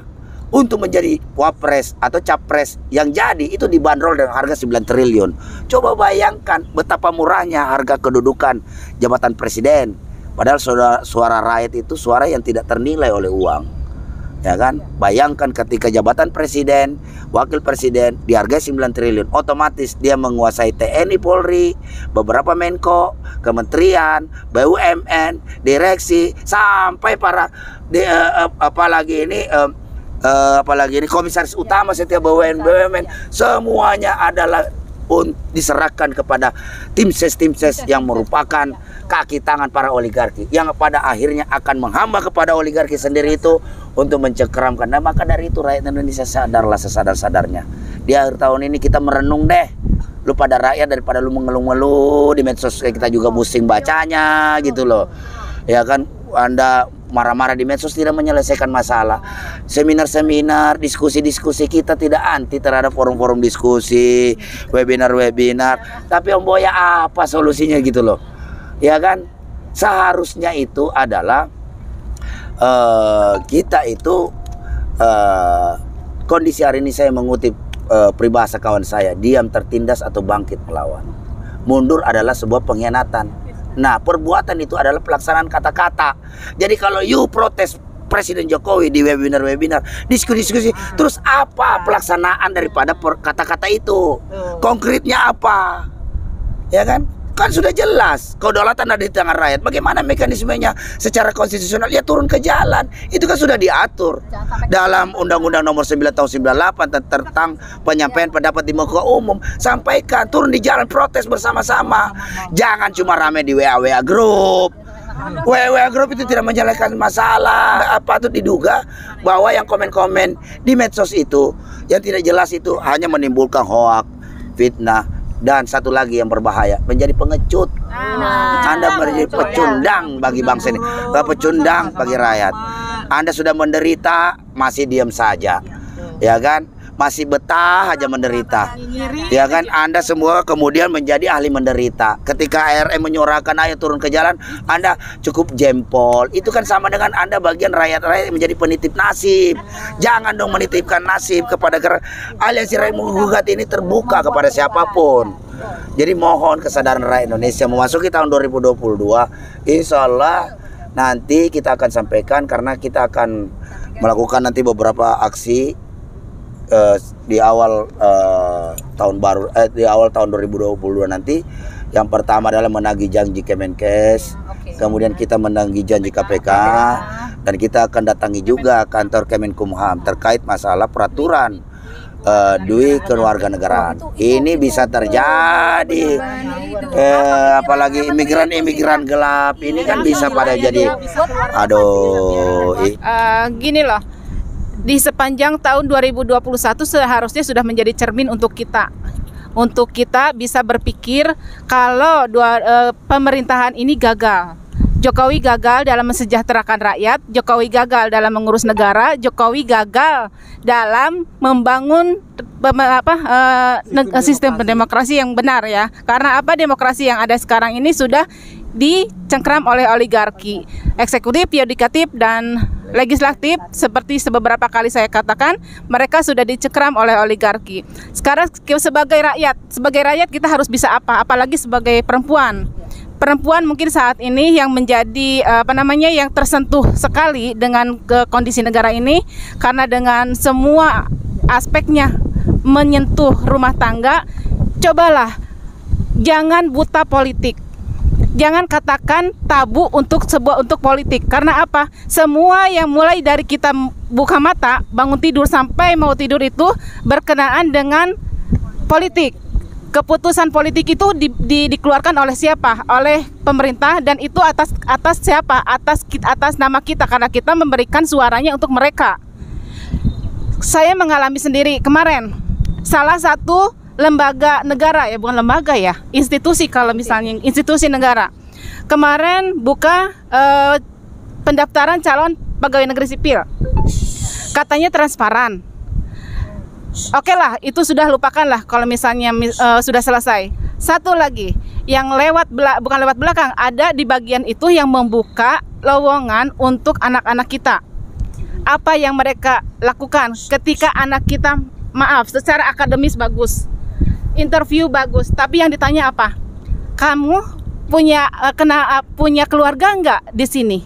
untuk menjadi wapres atau capres yang jadi itu dibanderol dengan harga 9 triliun. Coba bayangkan betapa murahnya harga kedudukan jabatan presiden. Padahal suara rakyat itu suara yang tidak ternilai oleh uang. Ya kan? Bayangkan ketika jabatan presiden, wakil presiden dihargai 9 triliun, otomatis dia menguasai TNI, Polri, beberapa Menko, kementerian, BUMN, direksi, sampai para apalagi ini komisaris utama setiap BUMN, semuanya adalah diserahkan kepada tim ses yang merupakan kaki tangan para oligarki yang pada akhirnya akan menghamba kepada oligarki sendiri itu untuk mencengkeramkan. Nah, maka dari itu rakyat Indonesia sadarlah sesadar-sadarnya. Di akhir tahun ini kita merenung deh. Lu pada rakyat daripada lu mengeluh-ngeluh di medsos, kita juga pusing bacanya gitu loh. Ya kan, Anda marah-marah di medsos tidak menyelesaikan masalah. Seminar-seminar, diskusi-diskusi kita tidak anti terhadap forum-forum diskusi, webinar-webinar. Tapi Om Boya apa solusinya gitu loh. Ya kan? Seharusnya itu adalah kita itu kondisi hari ini saya mengutip peribahasa kawan saya, diam tertindas atau bangkit melawan. Mundur adalah sebuah pengkhianatan. Nah, perbuatan itu adalah pelaksanaan kata-kata. Jadi kalau you protes Presiden Jokowi di webinar-webinar, diskusi-diskusi, terus apa pelaksanaan daripada kata-kata itu? Konkretnya apa? Ya kan? Kan sudah jelas kedaulatan ada di tangan rakyat. Bagaimana mekanismenya secara konstitusional? Ya turun ke jalan. Itu kan sudah diatur dalam Undang-Undang Nomor 9 Tahun 98 tentang penyampaian pendapat di muka umum. Sampaikan, turun di jalan, protes bersama-sama. Jangan cuma rame di WA Group. WA Group itu tidak menyelesaikan masalah. Apa tuh diduga bahwa yang komen-komen di medsos itu yang tidak jelas itu hanya menimbulkan hoak, fitnah. Dan satu lagi yang berbahaya, menjadi pengecut. Anda menjadi pecundang bagi bangsa ini, pecundang bagi rakyat. Anda sudah menderita, masih diam saja, ya kan? Masih betah aja menderita, ya kan? Anda semua kemudian menjadi ahli menderita. Ketika ARM menyuarakan ayo turun ke jalan, Anda cukup jempol. Itu kan sama dengan Anda bagian rakyat-rakyat yang menjadi penitip nasib. Jangan dong menitipkan nasib kepada aliansi rakyat menggugat ini terbuka kepada siapapun. Jadi mohon kesadaran rakyat Indonesia memasuki tahun 2022. Insya Allah nanti kita akan sampaikan, karena kita akan melakukan nanti beberapa aksi di awal tahun baru, di awal tahun 2022 nanti. Yang pertama adalah menagih janji Kemenkes, kemudian kita menagih janji KPK, dan kita akan datangi juga kantor Kemenkumham terkait masalah peraturan duit kewarganegaraan. Ini bisa terjadi, apalagi imigran gelap ini kan bisa pada jadi, aduh. Gini loh, di sepanjang tahun 2021 seharusnya sudah menjadi cermin untuk kita. Untuk kita bisa berpikir kalau pemerintahan ini gagal. Jokowi gagal dalam mensejahterakan rakyat, Jokowi gagal dalam mengurus negara, Jokowi gagal dalam membangun sistem demokrasi yang benar ya. Karena apa, demokrasi yang ada sekarang ini sudah dicengkram oleh oligarki, eksekutif, yudikatif, dan legislatif. Seperti beberapa kali saya katakan, mereka sudah dicengkram oleh oligarki. Sekarang sebagai rakyat kita harus bisa apa? Apalagi sebagai perempuan. Perempuan mungkin saat ini yang menjadi yang tersentuh sekali dengan kondisi negara ini, karena dengan semua aspeknya menyentuh rumah tangga. Cobalah jangan buta politik. Jangan katakan tabu untuk politik. Karena apa? Semua yang mulai dari kita buka mata, bangun tidur sampai mau tidur itu berkenaan dengan politik. Keputusan politik itu dikeluarkan oleh siapa? Oleh pemerintah, dan itu atas siapa? Atas nama kita, karena kita memberikan suaranya untuk mereka. Saya mengalami sendiri kemarin. Salah satu lembaga negara, ya bukan lembaga ya, institusi, kalau misalnya institusi negara, kemarin buka pendaftaran calon pegawai negeri sipil. Katanya transparan. Oke lah, itu sudah lupakanlah kalau misalnya sudah selesai. Satu lagi, yang bukan lewat belakang, ada di bagian itu yang membuka lowongan untuk anak-anak kita. Apa yang mereka lakukan ketika anak kita, maaf, secara akademis bagus, interview bagus, tapi yang ditanya apa? Kamu punya keluarga nggak di sini?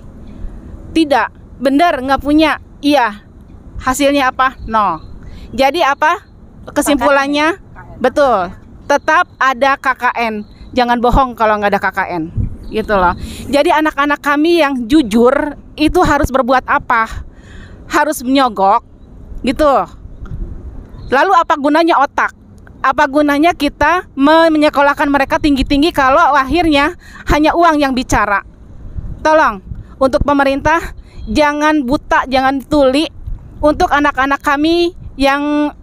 Tidak. Benar, nggak punya. Iya. Hasilnya apa? No. Jadi apa kesimpulannya? Betul, tetap ada KKN. Jangan bohong kalau nggak ada KKN, gitu loh. Jadi anak-anak kami yang jujur itu harus berbuat apa? Harus menyogok, gitu. Lalu apa gunanya otak? Apa gunanya kita menyekolahkan mereka tinggi-tinggi kalau akhirnya hanya uang yang bicara? Tolong, untuk pemerintah jangan buta, jangan tuli. Untuk anak-anak kami yang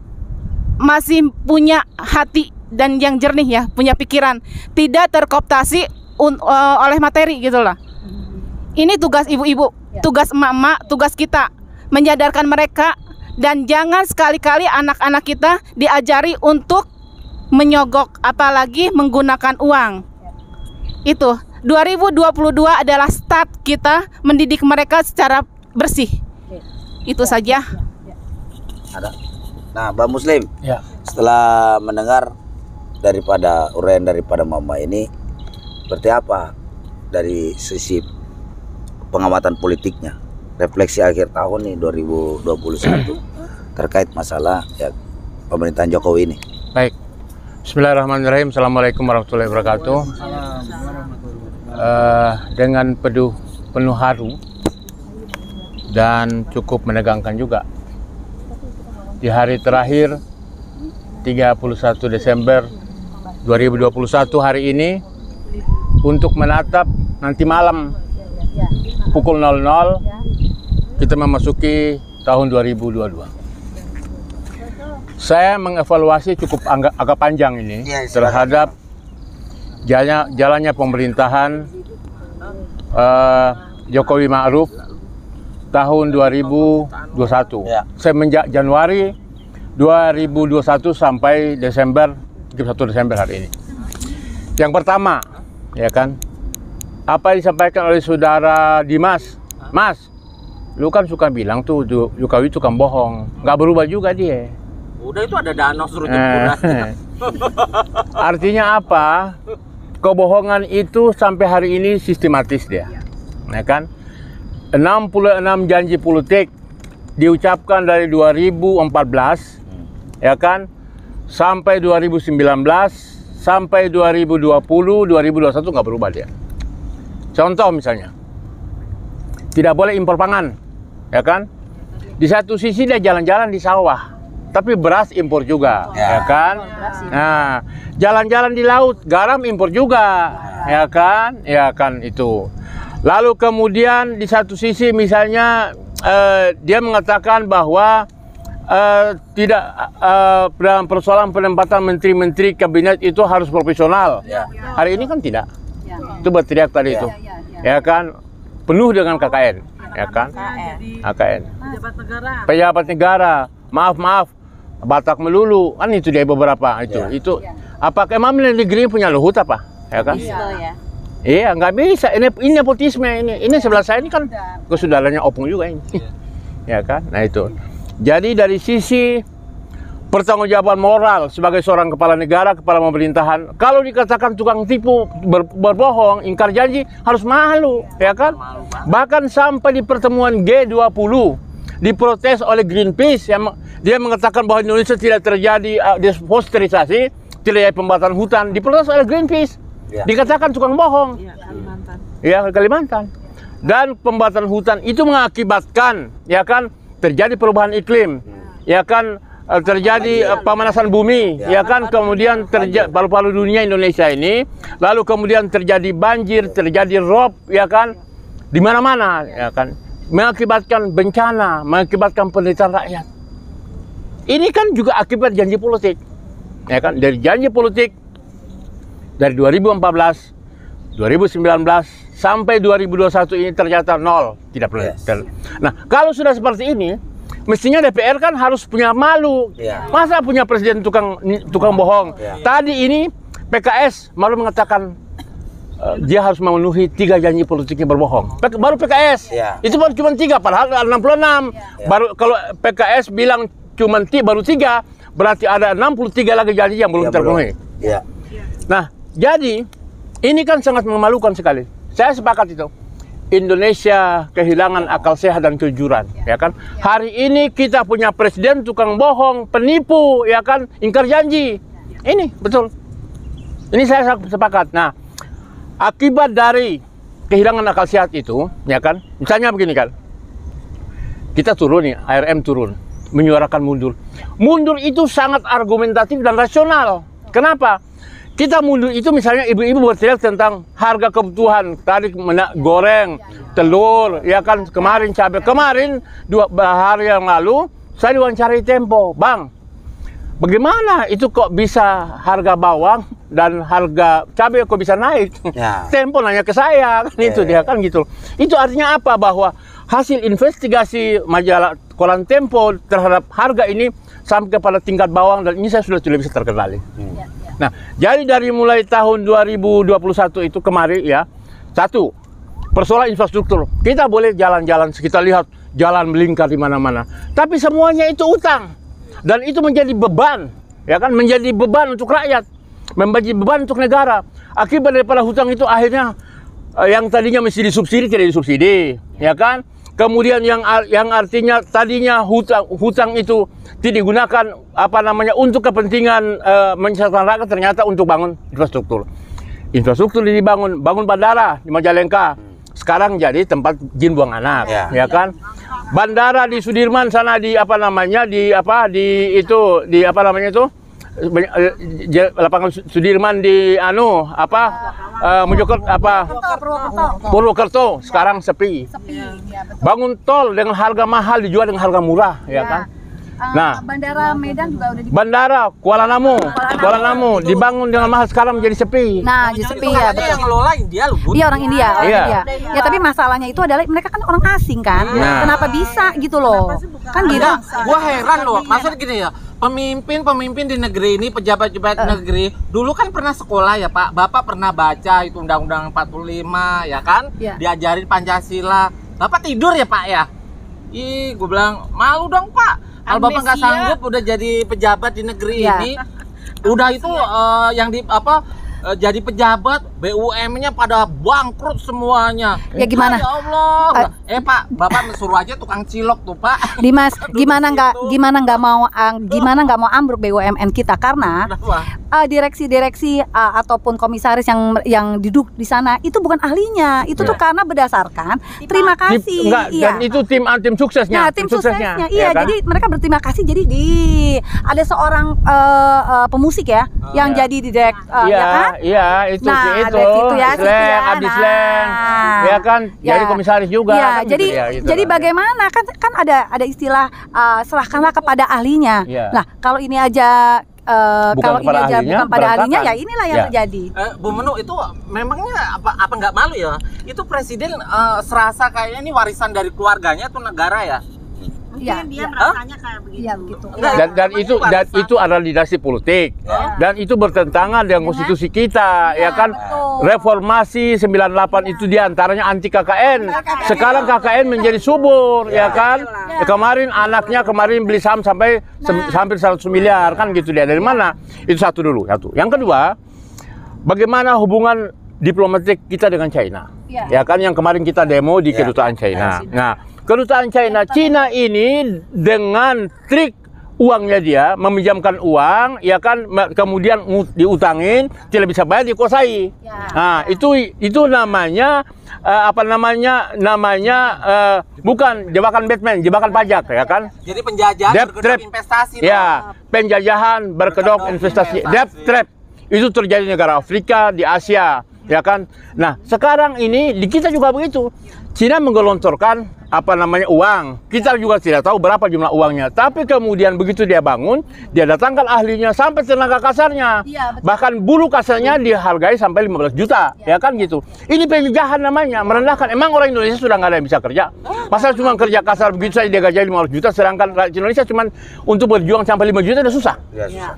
masih punya hati dan yang jernih ya, punya pikiran, tidak terkooptasi oleh materi gitu loh. Ini tugas ibu-ibu, tugas emak-emak, tugas kita menyadarkan mereka, dan jangan sekali-kali anak-anak kita diajari untuk menyogok, apalagi menggunakan uang. Itu 2022 adalah start kita mendidik mereka secara bersih. Itu saja. Ada. Nah, Mbak Muslim, Ya. setelah mendengar uraian daripada Mama ini, seperti apa dari sisi pengamatan politiknya, refleksi akhir tahun nih 2021 terkait masalah ya pemerintahan Jokowi ini? Baik. Bismillahirrahmanirrahim. Assalamualaikum warahmatullahi wabarakatuh. Dengan penuh haru dan cukup menegangkan juga, di hari terakhir 31 Desember 2021 hari ini, untuk menatap nanti malam pukul 00 kita memasuki tahun 2022. Saya mengevaluasi cukup agak panjang ini terhadap jalannya pemerintahan Jokowi Ma'ruf tahun 2021. Semenjak Januari 2021 sampai Desember, 31 Desember hari ini. Yang pertama, ya kan, apa yang disampaikan oleh saudara Dimas, Mas, lu kan suka bilang tuh Jokowi tukang bohong, nggak berubah juga dia. Udah itu ada danau suruh jemput. Artinya apa? Kebohongan itu sampai hari ini sistematis dia, ya kan? 66 janji politik diucapkan dari 2014, ya kan, sampai 2019, sampai 2020, 2021 nggak berubah dia. Contoh misalnya, tidak boleh impor pangan, ya kan? Di satu sisi dia jalan-jalan di sawah, tapi beras impor juga, ya kan? Nah, jalan-jalan di laut, garam impor juga, ya kan? Ya kan itu. Lalu kemudian di satu sisi misalnya dia mengatakan bahwa tidak dalam persoalan penempatan menteri-menteri kabinet itu harus profesional. Hari ini kan tidak. Itu berteriak tadi itu, ya kan? Penuh dengan KKN, ya kan? KKN. Pejabat negara. Maaf, Batak melulu kan itu dia beberapa itu. Itu apakah emang negeri punya Luhut apa? Ya kan? Iya, nggak bisa. Ini nepotisme ini sebelah saya ini kan kesaudaranya Opung juga ini. Ya kan? Nah itu. Jadi dari sisi pertanggungjawaban moral sebagai seorang kepala negara, kepala pemerintahan, kalau dikatakan tukang tipu, berbohong, ingkar janji, harus malu, ya kan? Bahkan sampai di pertemuan G20 diprotes oleh Greenpeace yang dia mengatakan bahwa Indonesia tidak terjadi deforestation, tidak ada pembakaran hutan, diprotes oleh Greenpeace. Dikatakan tukang bohong. Ya, Kalimantan. Dan pembakaran hutan itu mengakibatkan, ya kan, terjadi perubahan iklim, ya kan, terjadi pemanasan bumi, ya kan, kemudian terjadi paru-paru dunia Indonesia ini, lalu kemudian terjadi banjir, terjadi rob, ya kan, di mana-mana, ya kan, mengakibatkan bencana, mengakibatkan penderitaan rakyat. Ini kan juga akibat janji politik, ya kan, dari janji politik dari 2014, 2019 sampai 2021 ini ternyata nol, tidak pernah. Nah, kalau sudah seperti ini, mestinya DPR kan harus punya malu. Masa punya presiden tukang bohong? Tadi ini PKS malu mengatakan dia harus memenuhi 3 janji politiknya berbohong. Baru PKS. Itu baru cuma 3, padahal ada 66. Baru kalau PKS bilang cuma baru 3, berarti ada 63 lagi janji yang belum terpenuhi. Nah, jadi ini kan sangat memalukan sekali. Saya sepakat itu. Indonesia kehilangan akal sehat dan kejujuran, ya kan? Hari ini kita punya presiden tukang bohong, penipu, ya kan? Ingkar janji. Ini betul. Ini saya sepakat. Nah, akibat dari kehilangan akal sehat itu, ya kan? Misalnya begini kan. Kita turun nih, ARM turun, menyuarakan mundur. Mundur itu sangat argumentatif dan rasional. Kenapa? Kita mundur itu misalnya ibu-ibu berteriak tentang harga kebutuhan, tadi goreng, telur, ya kan, kemarin cabai. Kemarin 2 hari yang lalu saya diwawancarai Tempo, Bang, bagaimana itu kok bisa harga bawang dan harga cabai kok bisa naik? Tempo nanya ke saya, kan itu dia kan gitu. Itu artinya apa? Bahwa hasil investigasi majalah koran Tempo terhadap harga ini sampai kepada tingkat bawang, dan ini saya sudah tidak bisa terkendali. Nah, jadi dari mulai tahun 2021 itu kemarin ya, satu, persoalan infrastruktur. Kita boleh jalan-jalan, kita lihat jalan melingkar di mana-mana. Tapi semuanya itu utang. Dan itu menjadi beban, ya kan, menjadi beban untuk rakyat, menjadi beban untuk negara. Akibat daripada hutang itu akhirnya yang tadinya mesti disubsidi tidak disubsidi, ya kan? Kemudian yang artinya tadinya hutang itu tidak digunakan untuk kepentingan menyejahterakan rakyat, ternyata untuk bangun infrastruktur. Infrastruktur dibangun, bangun bandara di Majalengka. Sekarang jadi tempat jin buang anak, ya kan? Bandara di Sudirman sana lapangan Sudirman di Purwokerto sekarang sepi. Bangun tol dengan harga mahal dijual dengan harga murah, ya kan? Nah, Bandara Medan juga udah Bandara Kuala Namu dibangun dengan mahal, sekarang menjadi sepi. Nah, jadi sepi ya. Yang ngelola India loh, Bu. Iya, orang India. Ya, tapi masalahnya itu adalah mereka kan orang asing kan. Kenapa bisa gitu loh? Kan gitu. Gua heran loh. Maksudnya gini ya, pemimpin di negeri ini, pejabat-pejabat negeri dulu kan pernah sekolah ya, Pak. Bapak pernah baca itu Undang-Undang 45 ya kan? Diajarin Pancasila. Bapak tidur ya, Pak ya? Ih, gue bilang malu dong, Pak. Kalau Bapak nggak sanggup udah jadi pejabat di negeri ini, udah itu jadi pejabat, BUMN-nya pada bangkrut semuanya. Ya gimana? Ya Allah. Pak, Bapak suruh aja tukang cilok tuh, Pak. Dimas, gimana nggak mau ambruk BUMN kita, karena direksi-direksi ataupun komisaris yang duduk di sana itu bukan ahlinya. Itu tuh karena berdasarkan terima kasih. Dan itu tim suksesnya. Nah, tim suksesnya. Iya, kan? jadi mereka berterima kasih. Jadi ada seorang pemusik ya yang jadi direktur ya kan? Iya, itu Nah, itu. dari situ ya, Abdi Sleng. Ya kan? Jadi komisaris juga. Ya, kan jadi gitu ya, gitu jadi lah. bagaimana kan ada istilah serahkanlah kepada ahlinya. Iya. Nah, kalau ini aja Bukan kepada ahlinya, bukan pada ahlinya, berantakan. ya inilah yang Ya. terjadi. Bu Menu, itu memangnya apa nggak malu ya? Itu presiden serasa kayaknya ini warisan dari keluarganya tuh negara ya? Iya, Dia merasanya kayak begitu. iya begitu. Dan itu adalah dinasti politik. Dan itu bertentangan dengan konstitusi kita, ya kan? betul. Reformasi 98 itu diantaranya anti KKN. Sekarang KKN menjadi subur, ya kan? Kemarin anaknya beli saham sampai hampir 100 miliar, kan gitu dia. Dari mana? Itu satu dulu. Yang kedua, bagaimana hubungan diplomatik kita dengan China? Ya kan, yang kemarin kita demo di kedutaan China. Nah, kedutaan Cina ini dengan trik uangnya dia meminjamkan uang, ya kan, kemudian diutangin, tidak bisa bayar, dikuasai. Nah, itu namanya bukan jebakan Batman, jebakan pajak, ya kan? Jadi penjajahan berkedok investasi. Ya, penjajahan berkedok investasi, debt trap. Itu terjadi di negara Afrika, di Asia, ya kan? Nah, sekarang ini di kita juga begitu. Cina menggelontorkan uang. Kita juga tidak tahu berapa jumlah uangnya. Tapi kemudian begitu dia bangun, dia datangkan ahlinya sampai tenaga kasarnya. Bahkan buruh kasarnya dihargai sampai 15 juta. Ya kan gitu. Ini penjajahan namanya, merendahkan. Emang orang Indonesia sudah nggak ada yang bisa kerja? Masa cuma kerja kasar begitu saja dia gaji 15 juta, sedangkan rakyat Indonesia cuma untuk berjuang sampai 5 juta udah susah.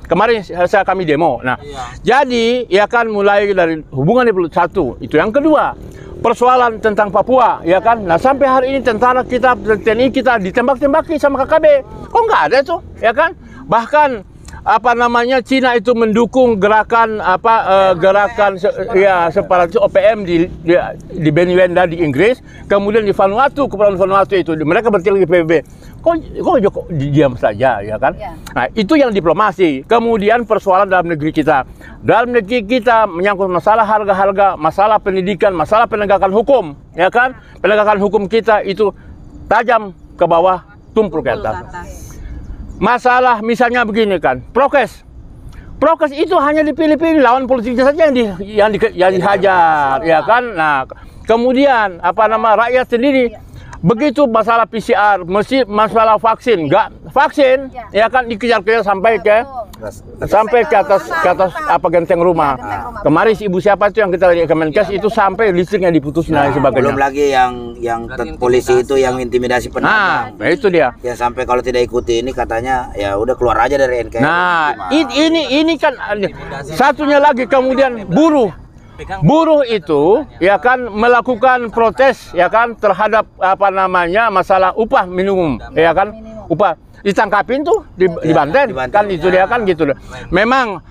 Kemarin kami demo. Nah, jadi ya kan mulai dari hubungan satu, itu yang kedua. Persoalan tentang Papua, ya kan? Nah, sampai hari ini tentara kita, TNI kita ditembak-tembaki sama KKB. Kok nggak ada tuh, ya kan? Bahkan Cina itu mendukung gerakan separatis OPM di Benuenda di Inggris, kemudian di Vanuatu, kepulauan Vanuatu itu mereka bertiga di PBB. Kok Joko diam saja, ya kan? Nah, itu yang diplomasi. Kemudian persoalan dalam negeri kita. Dalam negeri kita menyangkut masalah harga-harga, masalah pendidikan, masalah penegakan hukum, ya kan? Penegakan hukum kita itu tajam ke bawah, tumpul ke atas. Masalah misalnya begini kan, prokes itu hanya dipilih-pilih, lawan politiknya saja yang dihajar, ya kan? Nah, kemudian rakyat sendiri. Begitu masalah PCR, masalah vaksin, ya kan, dikejar-kejar sampai ke atas genteng rumah. Kemarin ibu siapa itu yang kita lihat Kemenkes itu sampai listriknya diputus dan sebagainya. Belum lagi yang polisi itu yang intimidasi penahanan. Nah, itu dia. Ya sampai kalau tidak ikuti ini katanya ya udah keluar aja dari NKRI. Nah, ini kan satunya lagi, kemudian buruh itu ya kan melakukan protes, ya kan, terhadap masalah upah minimum, ya kan, upah ditangkapin tuh di Banten kan, itu dia kan gitu. Memang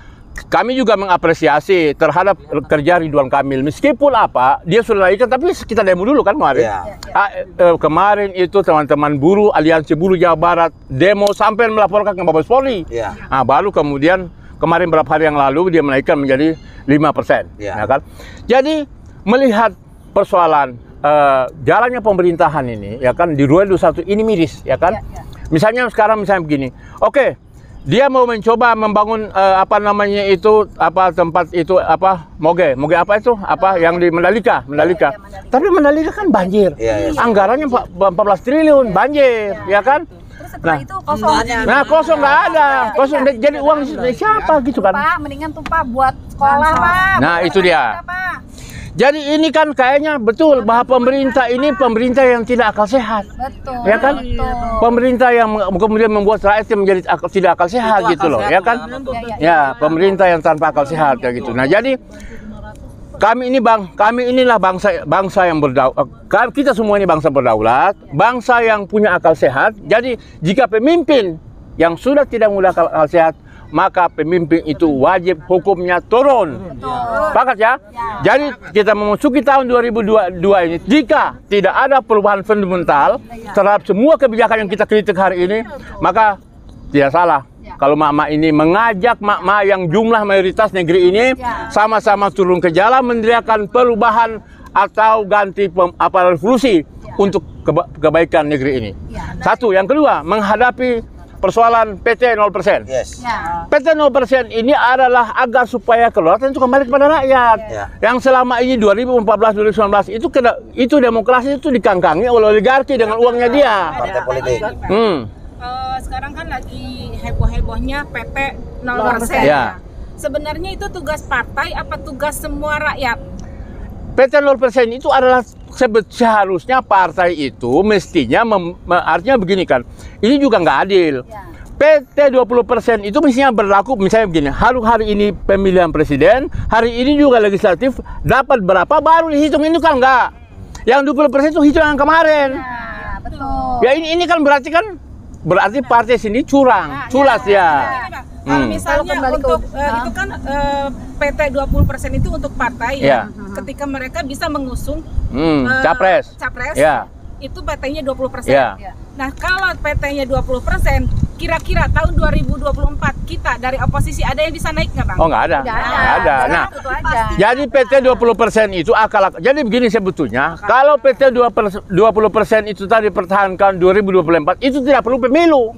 kami juga mengapresiasi terhadap kerja Ridwan Kamil, meskipun dia sudah naikkan, tapi kita demo dulu kan kemarin. Kemarin itu teman-teman buruh, Aliansi Buruh Jawa Barat demo sampai melaporkan ke Mabes Polri. Nah, baru kemudian kemarin beberapa hari yang lalu dia menaikkan menjadi 5%, ya kan? Jadi melihat persoalan jalannya pemerintahan ini, ya kan, di 2021 ini miris, ya kan? Misalnya begini, oke, dia mau mencoba membangun tempat itu moge yang di Mandalika. Tapi Mandalika kan banjir, anggarannya 14 triliun banjir, ya kan? Kosong nggak ada, jadi uang siapa gitu kan? Pak, mendingan tuh Pak buat sekolah Pak. Nah, itu dia. Jadi ini kan kayaknya betul bahwa pemerintah ini pemerintah yang tidak akal sehat. Betul. Ya kan? Pemerintah yang kemudian membuat rakyat tidak akal sehat gitu loh, ya kan? Ya, pemerintah yang tanpa akal sehat kayak gitu. Nah, jadi kami inilah bangsa yang berdaulat. Kita semua ini bangsa berdaulat, bangsa yang punya akal sehat. Jadi jika pemimpin yang sudah tidak menggunakan akal sehat, maka pemimpin itu wajib hukumnya turun. Sepakat ya? Jadi kita memasuki tahun 2022 ini, jika tidak ada perubahan fundamental terhadap semua kebijakan yang kita kritik hari ini, maka tidak salah kalau mak-mak ini mengajak mak-mak yang jumlah mayoritas negeri ini sama-sama turun ke jalan meneriakan perubahan atau ganti revolusi untuk kebaikan negeri ini. Satu, yang kedua, menghadapi persoalan PT 0%. Yes. PT 0% ini adalah agar supaya kedaulatan itu kembali kepada rakyat. Yang selama ini 2014 2019 itu demokrasi itu dikangkangi oleh oligarki dengan uangnya dia. Partai politik. Sekarang kan lagi heboh-hebohnya PT 0%. Ya. Sebenarnya itu tugas partai apa tugas semua rakyat? PT 0% itu adalah seharusnya partai itu mestinya artinya begini kan, ini juga nggak adil. PT 20% itu mestinya berlaku misalnya begini, hari ini pemilihan presiden, hari ini juga legislatif, dapat berapa baru dihitung, ini kan nggak. Yang 20% itu hitung yang kemarin. Betul. Ya ini kan berarti partai sini curang, culas ya. Kalau misalnya untuk itu kan PT 20% itu untuk partai ya. Ketika mereka bisa mengusung capres. Itu PT-nya 20%. Nah, kalau PT-nya 20%, kira-kira tahun 2024 kita dari oposisi ada yang bisa naik nggak, Bang? Oh, nggak ada. Nggak ada. Nah, jadi PT 20% itu jadi begini sebetulnya, kalau PT 20% itu tadi dipertahankan 2024, itu tidak perlu pemilu.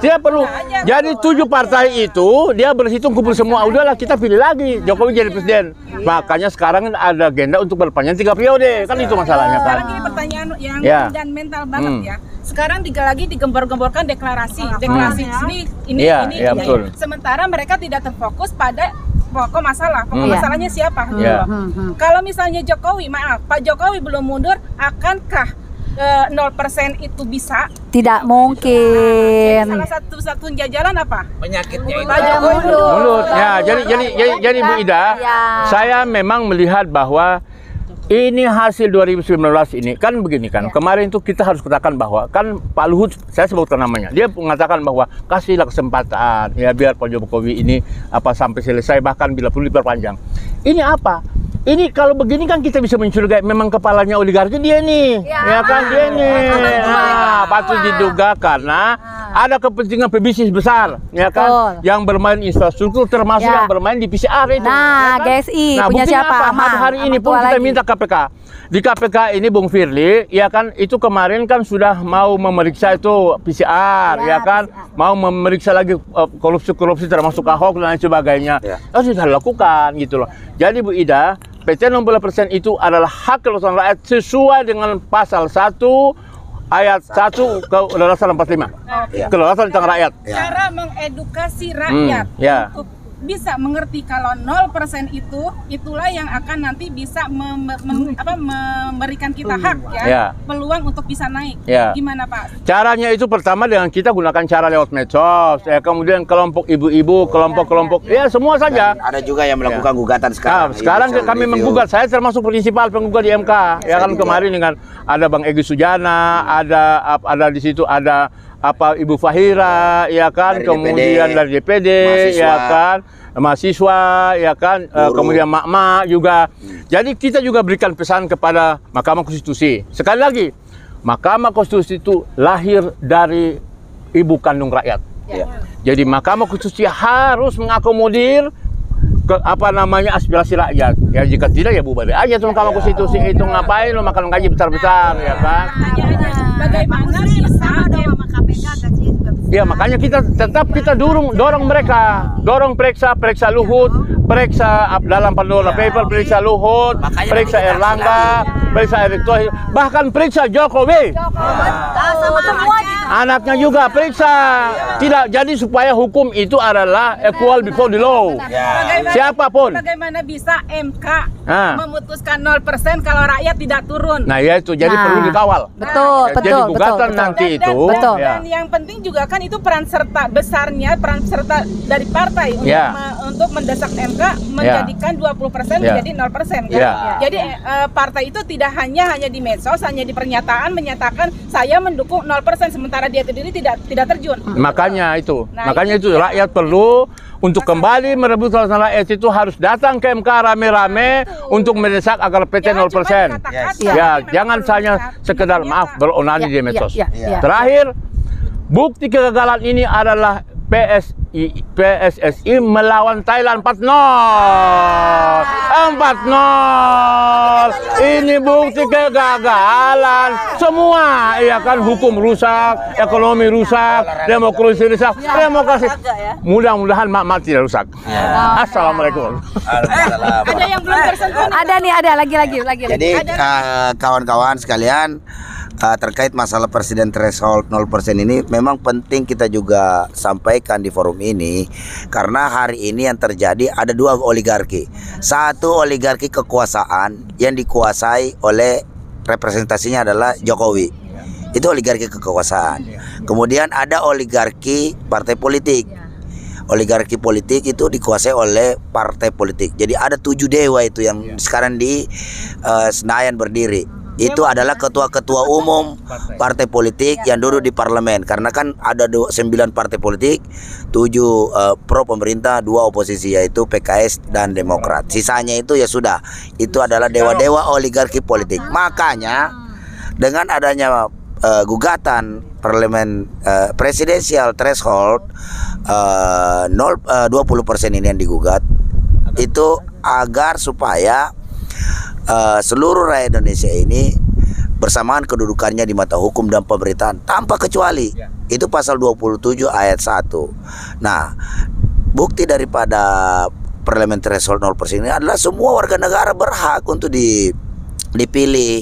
Tidak perlu. Jadi 7 partai itu dia berhitung kumpul semua, udahlah kita pilih lagi Jokowi jadi presiden. Makanya sekarang ada agenda untuk berpanjang 3 periode, kan itu masalahnya kan. Sekarang ini pertanyaan yang dan mental banget ya. Sekarang lagi digembor-gemborkan deklarasi ini. Betul. Sementara mereka tidak terfokus pada pokok masalah. Pokok masalahnya siapa? Kalau misalnya Jokowi, Pak Jokowi belum mundur, akankah 0% itu bisa? Tidak mungkin. Salah satu-satunya jalan apa? Penyakitnya itu. Pak Jokowi mundur. Ya, jadi Bu Ida, saya memang melihat bahwa ini hasil 2019 ini kan begini kan. Kemarin itu kita harus katakan bahwa kan Pak Luhut, saya sebutkan namanya, dia mengatakan bahwa kasihlah kesempatan ya biar Pak Jokowi ini sampai selesai, bahkan bila perlu diperpanjang. Ini apa? Ini kalau begini kan kita bisa mencurigai memang kepalanya oligarki dia nih, ya kan dia nih. Patut diduga karena ada kepentingan pebisnis besar, ya kan, yang bermain infrastruktur termasuk yang bermain di PCR itu. Nah, ya kan? GSI punya siapa? Hari ini pun kita minta KPK. Di KPK ini Bung Firly, ya kan, itu kemarin kan sudah mau memeriksa itu PCR, ya kan, mau memeriksa lagi korupsi termasuk Ahok dan lain sebagainya. Harus sudah dilakukan gitu loh. Jadi Bu Ida, PT 60% itu adalah hak kedaulatan rakyat sesuai dengan pasal 1 ayat 1 Kedaulatan 45. Kedaulatan tentang rakyat. Cara mengedukasi rakyat untuk bisa mengerti kalau 0% itulah yang akan nanti bisa memberikan kita hak peluang untuk bisa naik. Gimana Pak? Caranya itu pertama dengan kita gunakan cara lewat medsos, kemudian kelompok ibu-ibu, kelompok-kelompok, semua saja. Dan ada juga yang melakukan gugatan sekarang. Sekarang kami menggugat, saya termasuk prinsipal penggugat di MK. Ya kan kemarin dengan ada Bang Egy Sujana, ada di situ ada Ibu Fahira, ya kan, dari kemudian DPD, dari DPD, mahasiswa, ya kan, mahasiswa, ya kan, kemudian mak-mak juga. Jadi kita juga berikan pesan kepada Mahkamah Konstitusi. Sekali lagi, Mahkamah Konstitusi itu lahir dari ibu kandung rakyat. Jadi Mahkamah Konstitusi harus mengakomodir aspirasi rakyat. Ya jika tidak ya bubar aja tuh Mahkamah Konstitusi itu, ngapain lo makan gaji besar-besar, ya kan? Bagaimana bisa Ya makanya kita dorong mereka, periksa Luhut, periksa dalam Pandora Paper, periksa Luhut, periksa Erlangga, periksa Erick Thohir, bahkan periksa Jokowi. Anaknya juga periksa. Tidak, jadi supaya hukum itu adalah equal before the law. Siapapun. Bagaimana bisa MK memutuskan 0% kalau rakyat tidak turun? Nah ya itu, jadi perlu dikawal. Betul. Jadi gugatan nanti itu. Dan yang penting juga kan itu peran serta dari partai untuk mendesak MK menjadikan 20% menjadi 0% kan? Jadi partai itu tidak hanya di medsos, hanya di pernyataan menyatakan saya mendukung 0%, sementara dia sendiri tidak terjun. Makanya itu, rakyat perlu untuk kembali merebut kedaulatan rakyat itu harus datang ke MK rame-rame untuk mendesak agar PT 0%. Jangan hanya sekedar beronani di medsos. Terakhir, bukti kegagalan ini adalah PSSI melawan Thailand 4-0. 4-0. Ini bukti kegagalan semua, ya kan, hukum rusak, ekonomi rusak, demokrasi rusak, demokrasi. Mudah-mudahan mak tidak rusak. Assalamualaikum. Ada yang belum tersentuh? Ada nih, ada lagi. Jadi kawan-kawan sekalian, terkait masalah presiden threshold 0% ini memang penting kita juga sampaikan di forum ini, karena hari ini yang terjadi ada dua oligarki. Satu oligarki kekuasaan yang dikuasai oleh representasinya adalah Jokowi. Itu oligarki kekuasaan. Kemudian ada oligarki partai politik. Oligarki politik itu dikuasai oleh partai politik. Jadi ada 7 dewa itu yang sekarang di Senayan berdiri. Itu adalah ketua-ketua umum partai politik yang duduk di parlemen. Karena kan ada 9 partai politik, 7 pro pemerintah, 2 oposisi, yaitu PKS dan Demokrat. Sisanya itu ya sudah, itu adalah dewa-dewa oligarki politik. Makanya dengan adanya gugatan parlemen presidensial threshold 20% ini yang digugat, itu agar supaya seluruh rakyat Indonesia ini bersamaan kedudukannya di mata hukum dan pemerintahan tanpa kecuali. Itu pasal 27 ayat 1. Nah, bukti daripada parlemen threshold 0% ini adalah semua warga negara berhak untuk dipilih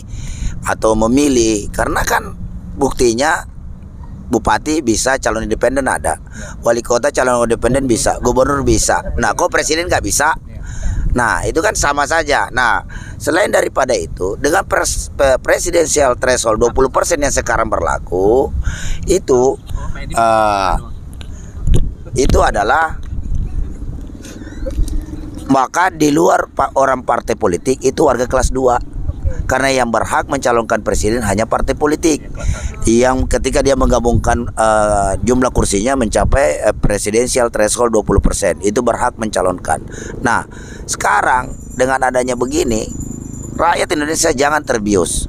atau memilih, karena kan buktinya bupati bisa, calon independen ada, wali kota calon independen bisa, gubernur bisa. Nah, kok presiden nggak bisa? Nah, itu kan sama saja. Nah, selain daripada itu, dengan presidensial threshold 20% yang sekarang berlaku, itu adalah, maka di luar orang partai politik itu warga kelas 2. Karena yang berhak mencalonkan presiden hanya partai politik yang ketika dia menggabungkan jumlah kursinya mencapai presidensial threshold 20%, itu berhak mencalonkan. Nah, sekarang dengan adanya begini, rakyat Indonesia jangan terbius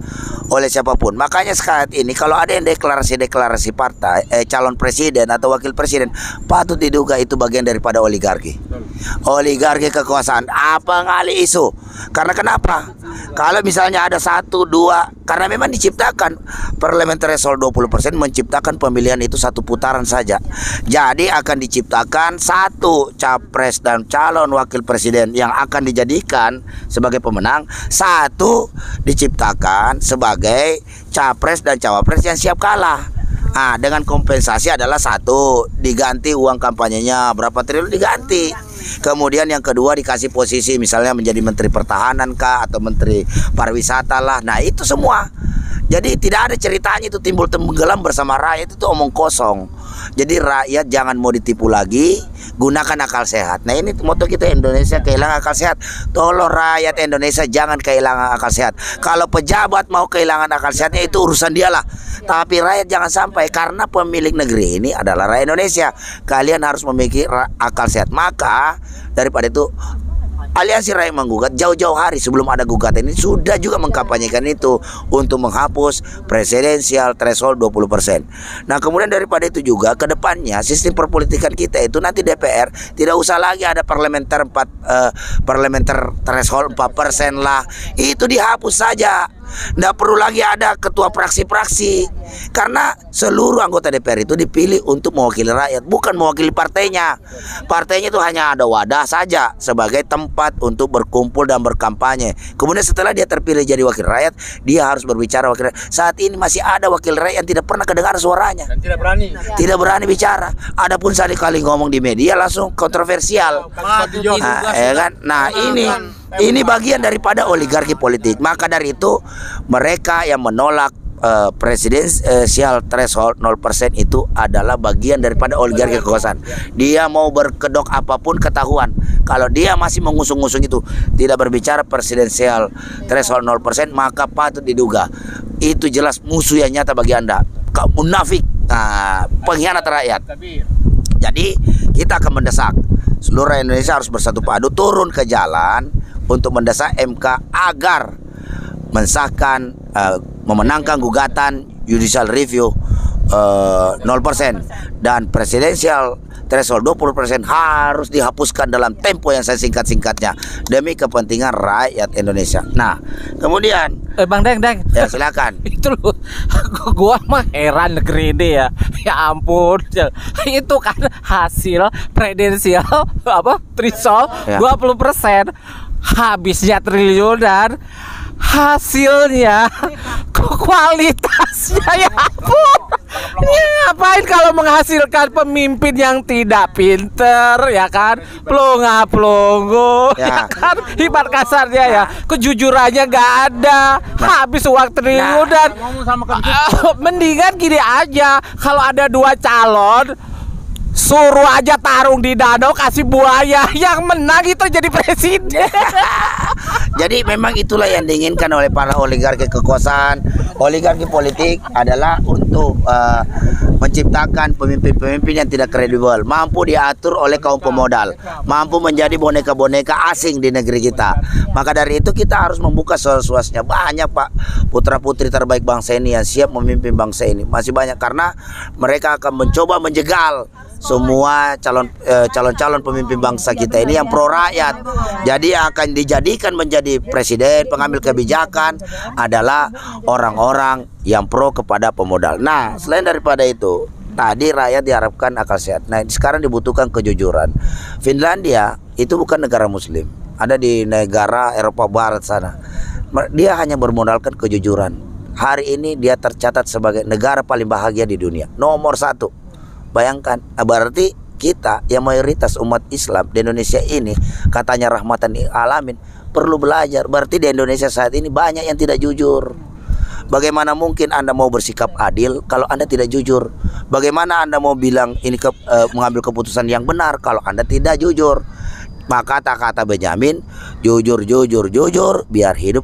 oleh siapapun. Makanya saat ini kalau ada yang deklarasi partai calon presiden atau wakil presiden, patut diduga itu bagian daripada oligarki. Oligarki kekuasaan, apa ngali isu. Karena kenapa? Kalau misalnya ada 1, 2, karena memang diciptakan parlemen threshold 20% menciptakan pemilihan itu 1 putaran saja. Jadi akan diciptakan 1 capres dan calon wakil presiden yang akan dijadikan sebagai pemenang, 1 diciptakan sebagai capres dan cawapres yang siap kalah. Nah, dengan kompensasi adalah 1 diganti uang kampanyenya berapa triliun diganti. Kemudian yang kedua dikasih posisi misalnya menjadi menteri pertahanan kah atau menteri pariwisata lah. Nah, itu semua. Jadi tidak ada ceritanya itu timbul tenggelam bersama rakyat, itu omong kosong. Jadi rakyat jangan mau ditipu lagi, gunakan akal sehat. Nah, ini moto kita, Indonesia kehilangan akal sehat. Tolong rakyat Indonesia jangan kehilangan akal sehat. Kalau pejabat mau kehilangan akal sehatnya itu urusan dialah. Tapi rakyat jangan sampai, karena pemilik negeri ini adalah rakyat Indonesia. Kalian harus memiliki akal sehat. Maka daripada itu, Aliansi Rakyat Menggugat jauh-jauh hari sebelum ada gugatan ini sudah juga mengkampanyekan itu untuk menghapus presidensial threshold 20%. Nah, kemudian daripada itu juga ke depannya sistem perpolitikan kita itu nanti DPR tidak usah lagi ada parlementer threshold 4% lah. Itu dihapus saja. Nggak perlu lagi ada ketua praksi-praksi, karena seluruh anggota DPR itu dipilih untuk mewakili rakyat, bukan mewakili partainya. Partainya itu hanya ada wadah saja sebagai tempat untuk berkumpul dan berkampanye. Kemudian setelah dia terpilih jadi wakil rakyat, dia harus berbicara wakil rakyat. Saat ini masih ada wakil rakyat yang tidak pernah kedengar suaranya dan tidak berani bicara. Adapun sekali ngomong di media langsung kontroversial. Nah, ini bagian daripada oligarki politik. Maka dari itu mereka yang menolak presidensial threshold 0% itu adalah bagian daripada oligarki kekuasaan. Dia mau berkedok apapun ketahuan. Kalau dia masih mengusung-usung itu, tidak berbicara presidensial threshold 0%, maka patut diduga itu jelas musuh yang nyata bagi Anda. Munafik, pengkhianat rakyat. Jadi kita akan mendesak seluruh rakyat Indonesia harus bersatu padu turun ke jalan untuk mendesak MK agar mensahkan, memenangkan gugatan judicial review 0% dan presidensial threshold 20% harus dihapuskan dalam tempo yang sesingkat-singkatnya demi kepentingan rakyat Indonesia. Nah, kemudian Bang Deng, ya silakan. itu loh, gua mah heran negeri ini ya. Ya ampun, itu kan hasil presidensial threshold Ya. 20%, habisnya triliunan, hasilnya kualitasnya ya ampun. Ini ngapain kalau menghasilkan pemimpin yang tidak pinter, ya kan, pelongo-pelongo, ya kan, ibarat kasarnya ya, kejujurannya nggak ada, habis uang triliunan. Mendingan gini aja, kalau ada 2 calon, suruh aja tarung di danau, kasih buaya, yang menang itu jadi presiden. Jadi memang itulah yang diinginkan oleh para oligarki kekuasaan, oligarki politik adalah untuk menciptakan pemimpin-pemimpin yang tidak kredibel, mampu diatur oleh kaum pemodal, mampu menjadi boneka-boneka asing di negeri kita. Maka dari itu kita harus membuka seluas-luasnya. Banyak Pak putra-putri terbaik bangsa ini yang siap memimpin bangsa ini. Masih banyak karena mereka akan mencoba menjegal semua calon-calon pemimpin bangsa kita ini yang pro rakyat. Jadi akan dijadikan menjadi presiden, pengambil kebijakan adalah orang-orang yang pro kepada pemodal. Nah, selain daripada itu, tadi rakyat diharapkan akal sehat. Nah, sekarang dibutuhkan kejujuran. Finlandia itu bukan negara muslim, ada di negara Eropa Barat sana. Dia hanya bermodalkan kejujuran. Hari ini dia tercatat sebagai negara paling bahagia di dunia, nomor 1. Bayangkan, berarti kita yang mayoritas umat Islam di Indonesia ini katanya rahmatan lil alamin perlu belajar. Berarti di Indonesia saat ini banyak yang tidak jujur. Bagaimana mungkin Anda mau bersikap adil kalau Anda tidak jujur? Bagaimana Anda mau bilang ini mengambil keputusan yang benar kalau Anda tidak jujur? Maka kata Benjamin, jujur biar hidup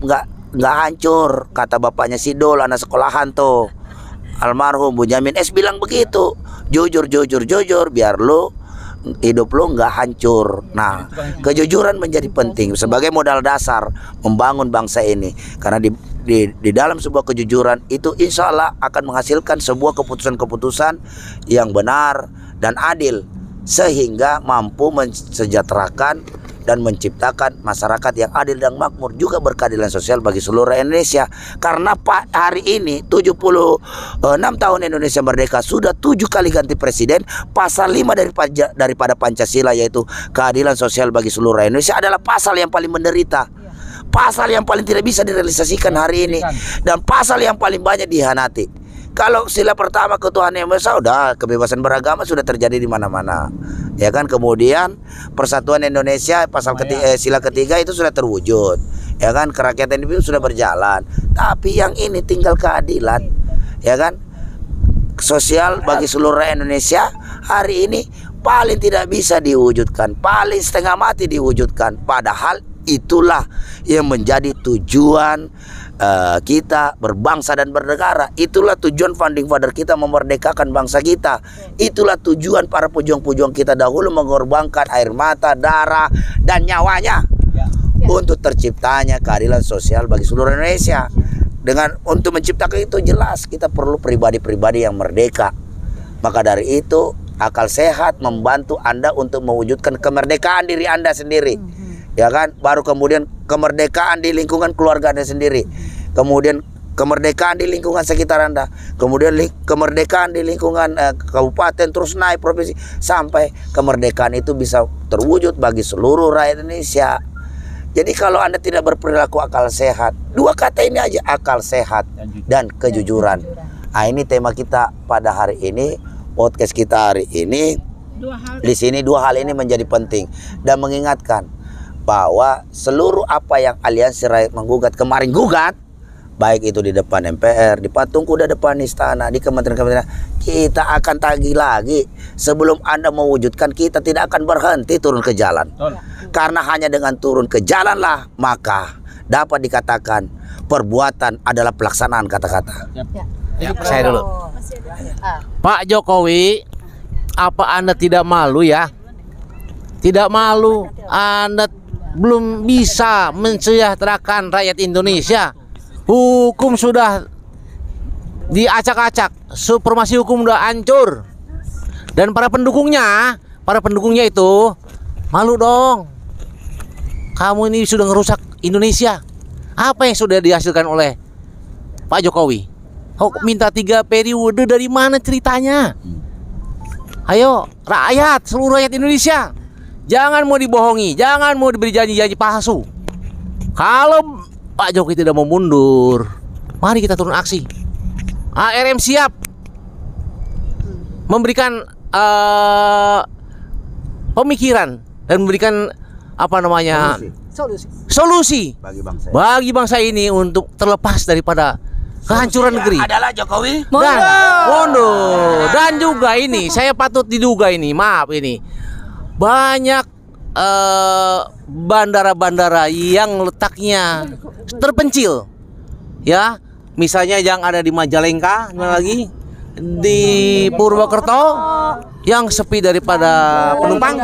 nggak hancur. Kata bapaknya Sidol, anak sekolahan tuh, almarhum Benjamin S bilang begitu. Jujur biar lo hidup lo nggak hancur. Nah, kejujuran menjadi penting sebagai modal dasar membangun bangsa ini. Karena di dalam sebuah kejujuran itu insya Allah akan menghasilkan sebuah keputusan-keputusan yang benar dan adil, sehingga mampu mensejahterakan dan menciptakan masyarakat yang adil dan makmur, juga berkeadilan sosial bagi seluruh Indonesia. Karena Pak, hari ini 76 tahun Indonesia merdeka, sudah 7 kali ganti presiden. Pasal 5 daripada Pancasila, yaitu keadilan sosial bagi seluruh Indonesia, adalah pasal yang paling menderita, pasal yang paling tidak bisa direalisasikan hari ini, dan pasal yang paling banyak dihianati. Kalau sila pertama ketuhanan yang Maha Esa, udah kebebasan beragama sudah terjadi di mana-mana, ya kan. Kemudian persatuan Indonesia pasal sila ketiga itu sudah terwujud, ya kan. Kerakyatan itu sudah berjalan. Tapi yang ini tinggal keadilan, ya kan, sosial bagi seluruh Indonesia hari ini paling tidak bisa diwujudkan, paling setengah mati diwujudkan. Padahal itulah yang menjadi tujuan kita berbangsa dan bernegara. Itulah tujuan founding father kita memerdekakan bangsa kita. Itulah tujuan para pejuang-pejuang kita dahulu mengorbankan air mata, darah, dan nyawanya untuk terciptanya keadilan sosial bagi seluruh Indonesia. Untuk menciptakan itu jelas kita perlu pribadi-pribadi yang merdeka. Maka dari itu akal sehat membantu Anda untuk mewujudkan kemerdekaan diri Anda sendiri, ya kan. Baru kemudian kemerdekaan di lingkungan keluarga Anda sendiri, kemudian kemerdekaan di lingkungan sekitar Anda, kemudian kemerdekaan di lingkungan kabupaten, terus naik provinsi, sampai kemerdekaan itu bisa terwujud bagi seluruh rakyat Indonesia. Jadi kalau Anda tidak berperilaku akal sehat, 2 kata ini aja, akal sehat dan kejujuran. Nah, ini tema kita pada hari ini, podcast kita hari ini. Di sini 2 hal ini menjadi penting dan mengingatkan bahwa seluruh apa yang Aliansi Rakyat Menggugat kemarin gugat, baik itu di depan MPR, di patung kuda depan istana, di kementerian-kementerian, kita akan tagih lagi. Sebelum Anda mewujudkan, kita tidak akan berhenti turun ke jalan. Karena hanya dengan turun ke jalanlah maka dapat dikatakan perbuatan adalah pelaksanaan kata-kata. Saya dulu. Pak Jokowi, apa Anda tidak malu ya? Tidak malu Anda belum bisa mensejahterakan rakyat Indonesia. Hukum sudah diacak-acak, supremasi hukum udah hancur. Dan para pendukungnya itu malu dong. Kamu ini sudah ngerusak Indonesia. Apa yang sudah dihasilkan oleh Pak Jokowi? Minta 3 periode, dari mana ceritanya? Ayo, rakyat, seluruh rakyat Indonesia, jangan mau dibohongi, jangan mau diberi janji-janji palsu. Kalau Pak Jokowi tidak mau mundur, mari kita turun aksi. ARM siap memberikan pemikiran dan memberikan solusi bagi bangsa ini untuk terlepas daripada kehancuran negeri. Adalah Jokowi Dan juga ini saya patut diduga ini, maaf ini, banyak bandara-bandara yang letaknya terpencil, ya, misalnya yang ada di Majalengka, lagi di Purwokerto yang sepi daripada penumpang,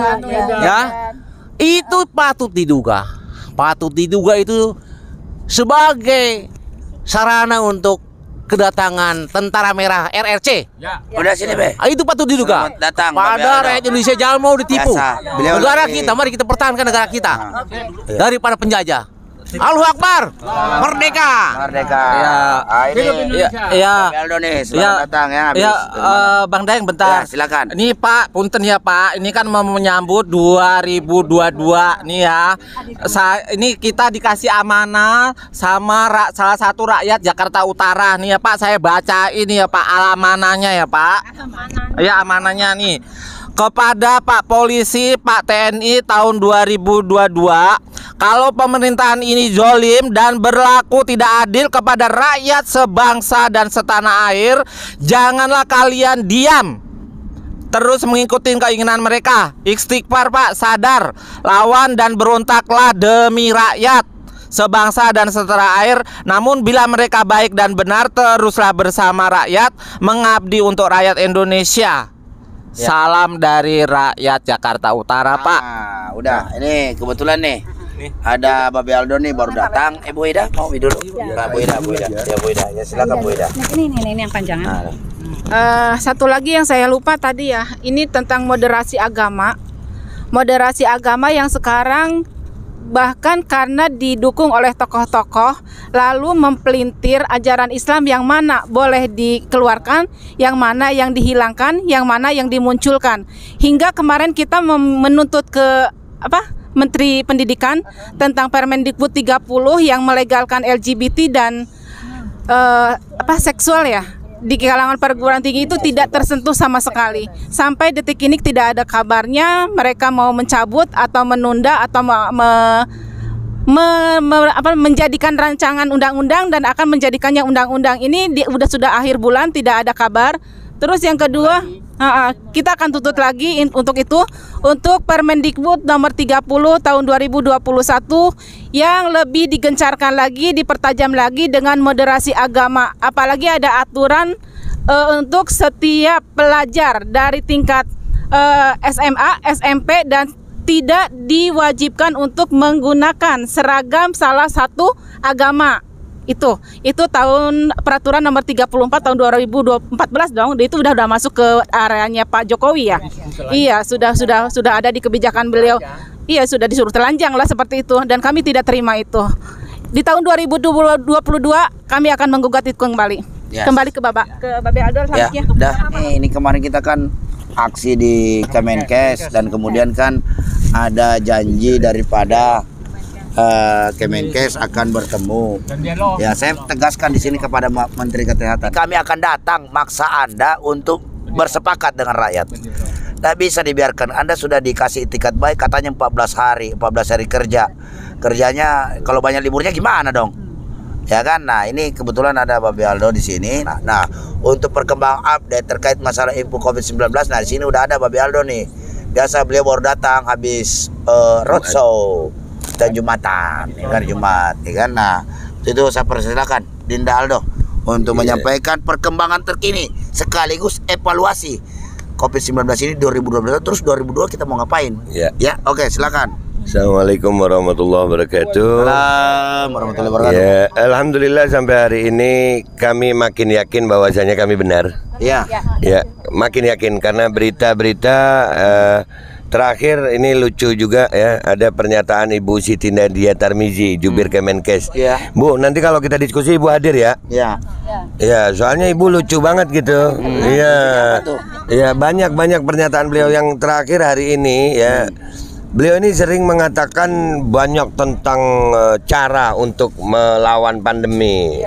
ya, itu patut diduga itu sebagai sarana untuk kedatangan tentara merah RRC. Udah sini be. Itu patut diduga. Datang. Pada rakyat Indonesia jangan mau ditipu. Negara lagi. kita, mari kita pertahankan negara kita daripada penjajah. Allahu Akbar, merdeka. Ini Aldo nih, selamat datang ya. Bang Daeng bentar. Ya, silakan. Ini Pak, punten ya Pak. Ini kan mau menyambut 2022 nih ya. Ini kita dikasih amanah sama salah satu rakyat Jakarta Utara nih ya Pak. Saya baca ini ya Pak, amanahnya ya Pak. Ya, amanahnya nih. Kepada Pak Polisi, Pak TNI tahun 2022, kalau pemerintahan ini zolim dan berlaku tidak adil kepada rakyat sebangsa dan setanah air, janganlah kalian diam terus mengikuti keinginan mereka. Istighfar Pak, sadar, lawan dan berontaklah demi rakyat sebangsa dan setanah air. Namun bila mereka baik dan benar, teruslah bersama rakyat, mengabdi untuk rakyat Indonesia. Salam dari rakyat Jakarta Utara, Pak. Udah, ini kebetulan nih ada Babe Aldo nih baru datang. Bu Ida mau dulu. Bu Ida. Ya Bu Ida. Ya silakan Bu Ida. Ini yang panjangan. Satu lagi yang saya lupa tadi ya, ini tentang moderasi agama. Moderasi agama yang sekarang bahkan karena didukung oleh tokoh-tokoh lalu mempelintir ajaran Islam yang mana boleh dikeluarkan, yang mana yang dihilangkan, yang mana yang dimunculkan. Hingga kemarin kita menuntut ke Menteri Pendidikan tentang Permendikbud 30 yang melegalkan LGBT dan seksual ya. Di kalangan perguruan tinggi itu tidak tersentuh sama sekali. Sampai detik ini tidak ada kabarnya mereka mau mencabut atau menunda atau menjadikan rancangan undang-undang dan akan menjadikannya undang-undang. Ini sudah akhir bulan tidak ada kabar. Terus yang kedua, kita akan tuntut lagi untuk itu, untuk Permendikbud nomor 30 tahun 2021 yang lebih digencarkan lagi, dipertajam lagi dengan moderasi agama. Apalagi ada aturan untuk setiap pelajar dari tingkat SMA, SMP dan tidak diwajibkan untuk menggunakan seragam salah satu agama. Itu tahun peraturan nomor 34 tahun 2014 dong. Itu udah masuk ke areanya Pak Jokowi ya. Iya, sudah ada di kebijakan beliau. Iya, sudah disuruh telanjang lah seperti itu dan kami tidak terima itu. Di tahun 2022 kami akan menggugat itu kembali. Kembali ke Babe Aldo selanjutnya. Ini kemarin kita kan aksi di Kemenkes dan kemudian kan ada janji daripada Kemenkes akan bertemu. Ya, saya tegaskan di sini kepada Menteri Kesehatan. Kami akan datang maksa Anda untuk bersepakat dengan rakyat. Tidak bisa dibiarkan. Anda sudah dikasih itikat baik katanya 14 hari kerja. Kerjanya kalau banyak liburnya gimana dong? Ya kan? Nah, ini kebetulan ada Babe Aldo di sini. Nah, untuk perkembangan update terkait masalah info COVID-19, nah di sini udah ada Babe Aldo nih. Biasa beliau baru datang habis roadshow dan Jumatan, kan Jumat, kan. Nah, itu saya persilakan Dinda Aldo untuk menyampaikan perkembangan terkini sekaligus evaluasi COVID-19 ini 2022 terus 2022 kita mau ngapain? Ya, oke, silakan. Assalamualaikum warahmatullahi wabarakatuh. Assalamualaikum warahmatullahi wabarakatuh. Ya, alhamdulillah sampai hari ini kami makin yakin bahwasanya kami benar. Iya. Ya, makin yakin karena berita-berita terakhir ini lucu juga ya, ada pernyataan Ibu Siti Nadia Tarmizi, Jubir Kemenkes. Iya. Bu, nanti kalau kita diskusi Ibu hadir ya. Iya. Ya, soalnya Ibu lucu banget gitu. Iya. Ya, banyak pernyataan beliau yang terakhir hari ini ya. Beliau ini sering mengatakan banyak tentang cara untuk melawan pandemi.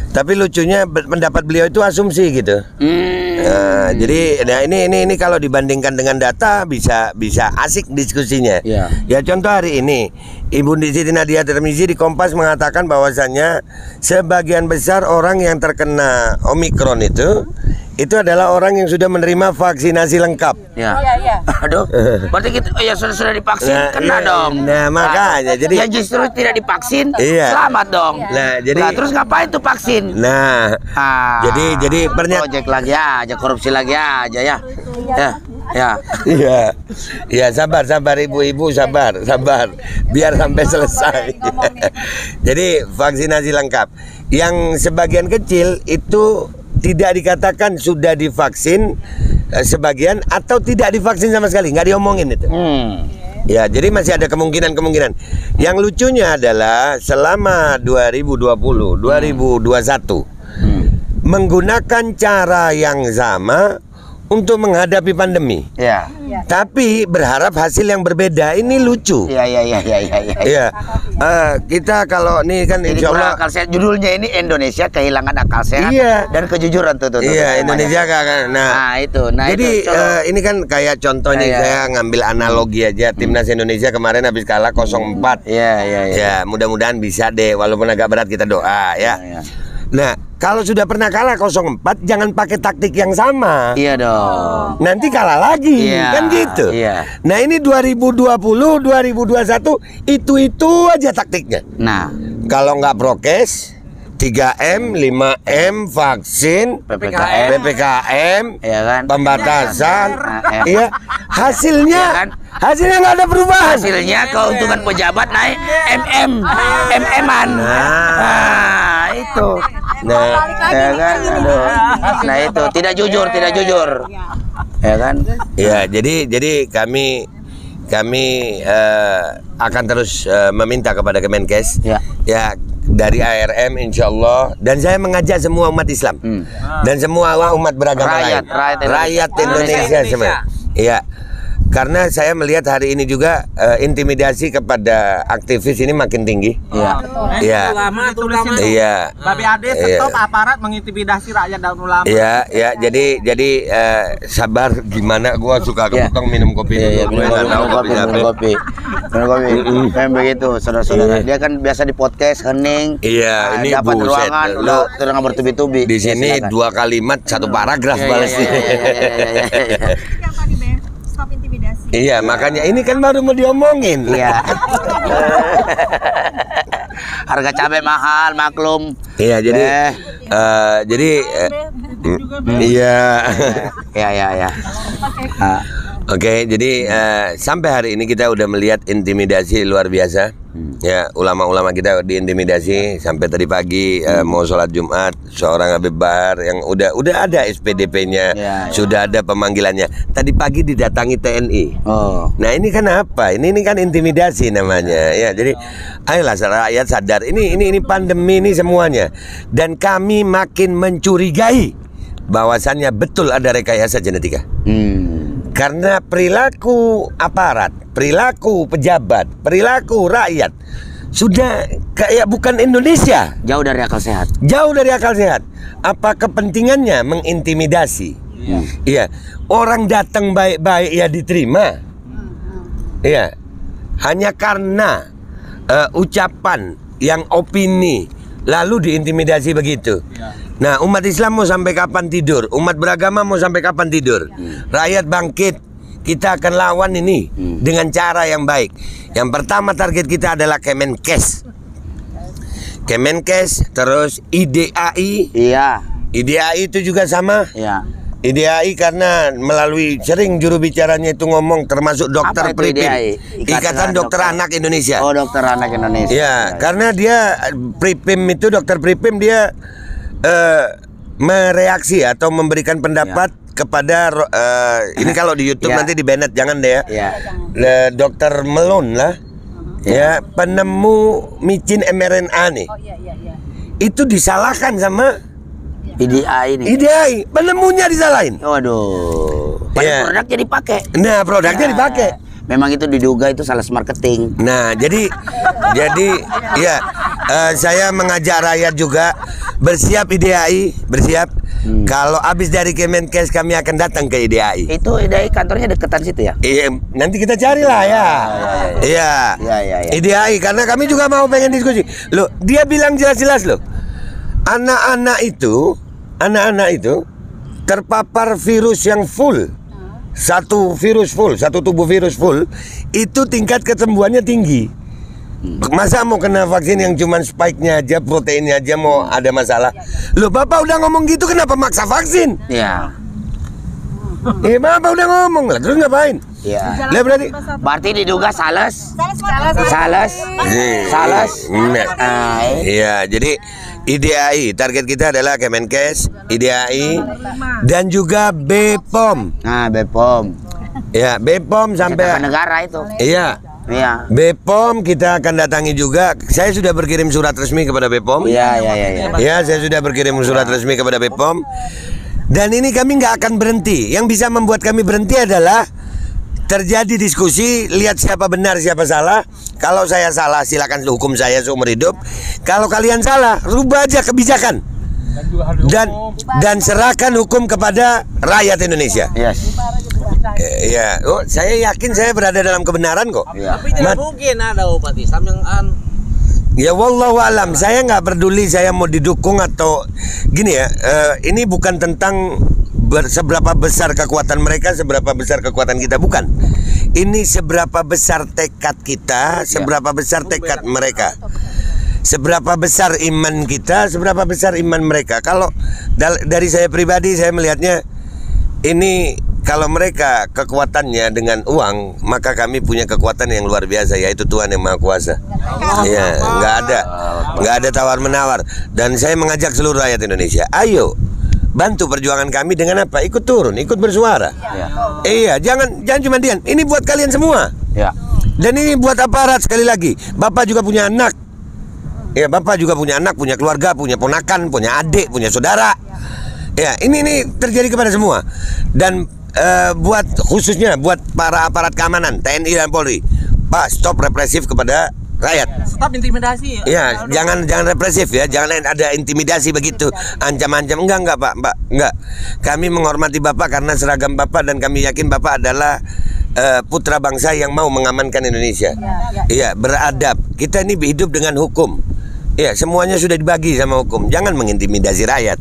Tapi lucunya pendapat beliau itu asumsi gitu. Nah, jadi ini kalau dibandingkan dengan data bisa asik diskusinya. Ya contoh hari ini Ibu Siti Nadia Tarmizi di Kompas mengatakan bahwasannya sebagian besar orang yang terkena Omikron itu adalah orang yang sudah menerima vaksinasi lengkap. Ya. Aduh, berarti kita sudah divaksin kena dong. Nah, makanya jadi yang justru tidak divaksin selamat dong. Nah, jadi terus ngapain tuh vaksin? Nah, jadi project lagi aja, korupsi lagi aja ya. Ya, sabar ibu-ibu, sabar, biar sampai selesai. Jadi vaksinasi lengkap. Yang sebagian kecil itu tidak dikatakan sudah divaksin sebagian atau tidak divaksin sama sekali, nggak diomongin itu. Ya, jadi masih ada kemungkinan. Yang lucunya adalah selama 2020, 2021 menggunakan cara yang sama untuk menghadapi pandemi. Ya. Tapi berharap hasil yang berbeda. Ini lucu. Iya. Kita kalau nih kan insya Allah akal sehat. Judulnya ini Indonesia kehilangan akal sehat dan kejujuran tuh. Iya, Indonesia kan. Jadi ini kan kayak contoh nih, saya ngambil analogi aja. Timnas Indonesia kemarin habis kalah 0-4. Ya, mudah-mudahan bisa deh, walaupun agak berat kita doa ya. Nah, kalau sudah pernah kalah 0-4, jangan pakai taktik yang sama. Iya dong. Nanti kalah lagi, kan gitu. Nah, ini 2020, 2021 itu aja taktiknya. Nah, kalau nggak prokes, 3M, 5M, vaksin, PPKM, pembatasan, hasilnya nggak ada perubahan. Hasilnya keuntungan pejabat naik MM-an. Nah, itu. Nah, itu tidak jujur. Ya kan? Ya, jadi kami akan terus meminta kepada Kemenkes ya dari ARM insya Allah, dan saya mengajak semua umat Islam dan semua umat beragama lain, rakyat Indonesia semua. Iya. Karena saya melihat hari ini juga intimidasi kepada aktivis ini makin tinggi. Iya. Iya. Babi Ade stop aparat mengintimidasi rakyat dan ulama. Iya. Jadi sabar, gimana gua suka kepotong minum kopi. Minum kopi. Kayak begitu, saudara-saudara. Dia kan biasa di podcast hening. Iya, ini dapat ruangan udah terang bertubi-tubi. Di sini 2 kalimat 1 paragraf balasnya. Iya, makanya ini kan baru mau diomongin. Iya. Harga cabai mahal, maklum. Iya, jadi iya. Oke, jadi sampai hari ini kita udah melihat intimidasi luar biasa. Ya, ulama-ulama kita diintimidasi sampai tadi pagi mau sholat Jumat, seorang Habib Bahar yang udah ada SPDP-nya, sudah ada pemanggilannya. Tadi pagi didatangi TNI. Nah, ini kan apa? Ini kan intimidasi namanya. Ya, jadi ayolah rakyat sadar. Ini pandemi ini semuanya. Dan kami makin mencurigai bahwasannya betul ada rekayasa genetika. Karena perilaku aparat, perilaku pejabat, perilaku rakyat sudah kayak bukan Indonesia. Jauh dari akal sehat. Jauh dari akal sehat. Apa kepentingannya mengintimidasi? Iya. Orang datang baik-baik ya diterima. Iya. Hanya karena ucapan yang opini lalu diintimidasi begitu. Nah, umat Islam mau sampai kapan tidur? Umat beragama mau sampai kapan tidur? Rakyat bangkit. Kita akan lawan ini dengan cara yang baik. Yang pertama target kita adalah Kemenkes. Kemenkes, terus IDAI. Iya. IDAI itu juga sama. Iya. IDAI karena melalui sering juru bicaranya itu ngomong, termasuk dokter Pripim, Ikatan Dokter Anak Indonesia. Oh, dokter anak Indonesia. Ya, karena dia Pripim itu, dokter Pripim dia mereaksi atau memberikan pendapat kepada ini kalau di YouTube nanti di banned, jangan deh ya. Dokter Melon lah, ya penemu micin mRNA nih. Itu disalahkan sama IDAI ini. IDAI, penemunya disalahin. Waduh. Padahal produknya dipakai. Nah, produknya dipakai. Memang itu diduga itu sales marketing. Nah, jadi ya saya mengajak rakyat juga bersiap IDAI, bersiap. Kalau habis dari Kemenkes kami akan datang ke IDAI. Itu IDAI kantornya deketan situ ya? Iya, nanti kita carilah ya. Iya. IDAI karena kami juga mau pengen diskusi. Loh, dia bilang jelas-jelas loh. Anak-anak itu terpapar virus yang full. Satu tubuh virus full, itu tingkat kesembuhannya tinggi. Masa mau kena vaksin yang cuman spike-nya aja, proteinnya aja mau ada masalah? Loh, Bapak udah ngomong gitu, kenapa maksa vaksin? Iya. Bapak udah ngomong lah, terus ngapain? Iya. Lah berarti diduga sales. Iya, jadi IDAI, target kita adalah Kemenkes, IDAI, dan juga BPOM. Nah, BPOM. Ya, BPOM sampai negara itu. Iya. Iya. BPOM kita akan datangi juga. Saya sudah berkirim surat resmi kepada BPOM. Iya. Ya, saya sudah berkirim surat resmi kepada BPOM. Dan ini kami nggak akan berhenti. Yang bisa membuat kami berhenti adalah terjadi diskusi, lihat siapa benar siapa salah. Kalau saya salah silakan hukum saya seumur hidup. Kalau kalian salah, rubah aja kebijakan. Dan serahkan hukum kepada rakyat Indonesia. Yes. Ya, saya yakin saya berada dalam kebenaran kok. Tapi tidak mungkin ada obat Islam yang ya wallahu alam, saya nggak peduli saya mau didukung atau gini ya. Ini bukan tentang seberapa besar kekuatan mereka, seberapa besar kekuatan kita, bukan. Ini seberapa besar tekad kita, seberapa besar tekad mereka. Seberapa besar iman kita, seberapa besar iman mereka. Kalau dari saya pribadi, saya melihatnya ini kalau mereka kekuatannya dengan uang, maka kami punya kekuatan yang luar biasa, yaitu Tuhan yang Maha Kuasa. Ya, nggak ada tawar menawar. Dan saya mengajak seluruh rakyat Indonesia, ayo bantu perjuangan kami dengan apa? Ikut turun, ikut bersuara. Iya, jangan cuma diam. Ini buat kalian semua. Ya. Dan ini buat aparat sekali lagi. Bapak juga punya anak. Ya, Bapak juga punya anak, punya keluarga, punya ponakan, punya adik, punya saudara. Ya, ini terjadi kepada semua. Dan buat khususnya buat para aparat keamanan, TNI dan Polri, Pak, stop represif kepada rakyat. Stop intimidasi. Ya, jangan represif ya, jangan ada intimidasi begitu, ancam-ancam. Enggak Pak, enggak. Kami menghormati Bapak karena seragam Bapak dan kami yakin Bapak adalah putra bangsa yang mau mengamankan Indonesia. Iya, beradab. Kita ini hidup dengan hukum. Ya, semuanya sudah dibagi sama hukum. Jangan mengintimidasi rakyat.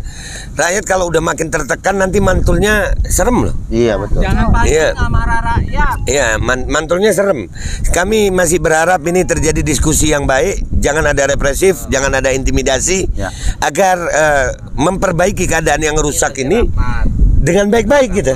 Rakyat kalau udah makin tertekan nanti mantulnya serem loh. Iya, betul. Jangan pancing amarah rakyat. Iya, mantulnya serem. Kami masih berharap ini terjadi diskusi yang baik. Jangan ada represif, jangan ada intimidasi, agar memperbaiki keadaan yang rusak ini dengan baik-baik gitu.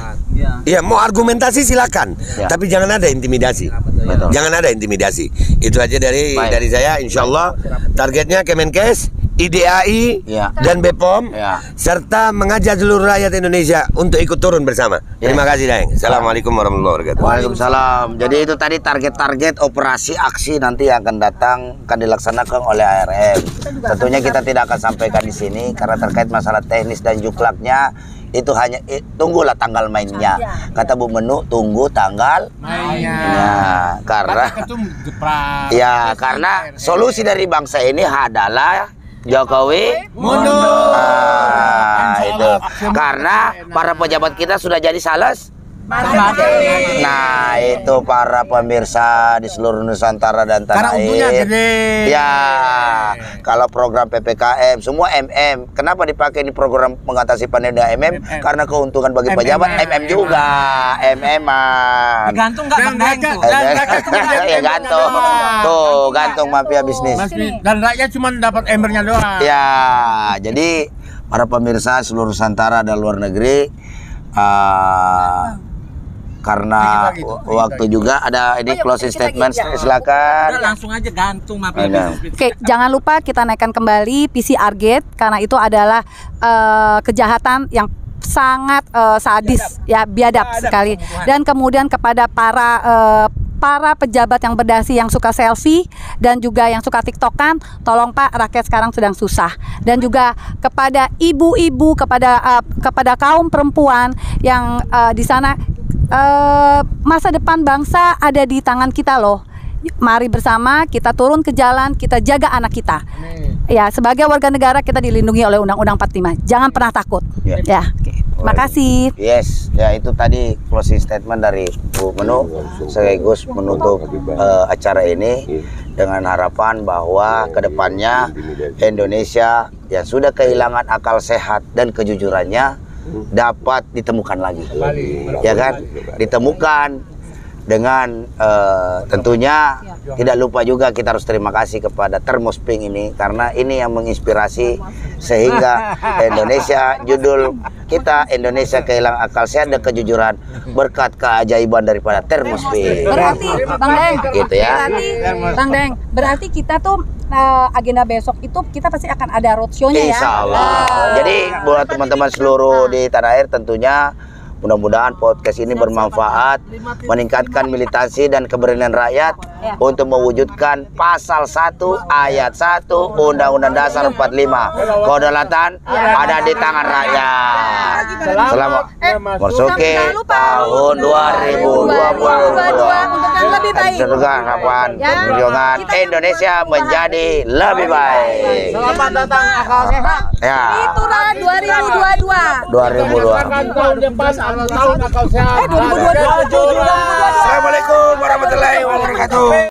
Ya, mau argumentasi silakan, tapi jangan ada intimidasi. Jangan ada intimidasi. Itu aja dari saya. Insya Allah targetnya Kemenkes, IDAI, dan BPOM, serta mengajak seluruh rakyat Indonesia untuk ikut turun bersama. Terima kasih, Daeng. Assalamualaikum warahmatullahi wabarakatuh. Waalaikumsalam. Jadi itu tadi target-target operasi aksi nanti yang akan datang, akan dilaksanakan oleh ARM. Tentunya kita tidak akan sampaikan di sini karena terkait masalah teknis dan juklaknya. Itu hanya tunggulah tanggal mainnya. Kata Bu Menu, tunggu tanggal mainnya. Karena solusi dari bangsa ini adalah Jokowi mundur. Itu karena para pejabat kita sudah jadi sales. Nah, itu para pemirsa di seluruh Nusantara dan tanah air. Ya, kalau program PPKM semua MM. Kenapa dipakai ini program mengatasi pandemi MM? Karena keuntungan bagi pejabat MM juga. MM-an. Gantung nggak Bang tuh? Ya gantung. Tuh, gantung mafia bisnis. Dan rakyat cuma dapat embernya doang. Ya, jadi para pemirsa seluruh Nusantara dan luar negeri, Karena waktu juga ada ini closing statement, silakan. Langsung aja gantung Oke, jangan lupa kita naikkan kembali PCR gate karena itu adalah kejahatan yang sangat sadis, ya biadab sekali. Dan kemudian kepada para pejabat yang berdasi yang suka selfie dan juga yang suka tiktokan, tolong Pak, rakyat sekarang sedang susah. Dan juga kepada ibu-ibu, kepada kaum perempuan yang di sana, masa depan bangsa ada di tangan kita loh. Mari bersama kita turun ke jalan, kita jaga anak kita. Ya, sebagai warga negara kita dilindungi oleh Undang-Undang 45. Jangan pernah takut. Ya, oke. Terima kasih. Yes, ya itu tadi closing statement dari Bu Menlu sekaligus menutup acara ini dengan harapan bahwa kedepannya Indonesia yang sudah kehilangan akal sehat dan kejujurannya dapat ditemukan lagi, ya kan? Ditemukan dengan tentunya tidak lupa juga kita harus terima kasih kepada Termos Pink ini karena ini yang menginspirasi sehingga Indonesia, judul kita Indonesia kehilangan akal sehat dan kejujuran berkat keajaiban daripada Termos Pink. Berarti Bang Deng, gitu ya. Bang Deng, berarti kita tuh agenda besok itu kita pasti akan ada roadshow-nya ya. Insya Allah. Jadi buat teman-teman seluruh di tanah air tentunya mudah-mudahan podcast ini bermanfaat, meningkatkan militansi dan keberanian rakyat untuk mewujudkan pasal 1 ayat 1 Undang-Undang Dasar 45. Kedaulatan ada di tangan rakyat. Selamat Marsuki tahun 2022 untuk yang lebih baik. Semoga harapan perjuangan Indonesia menjadi lebih baik. Selamat datang akal sehat. Ya. Itulah 2022. 2022. Tahun depan tahun akal sehat. 2022.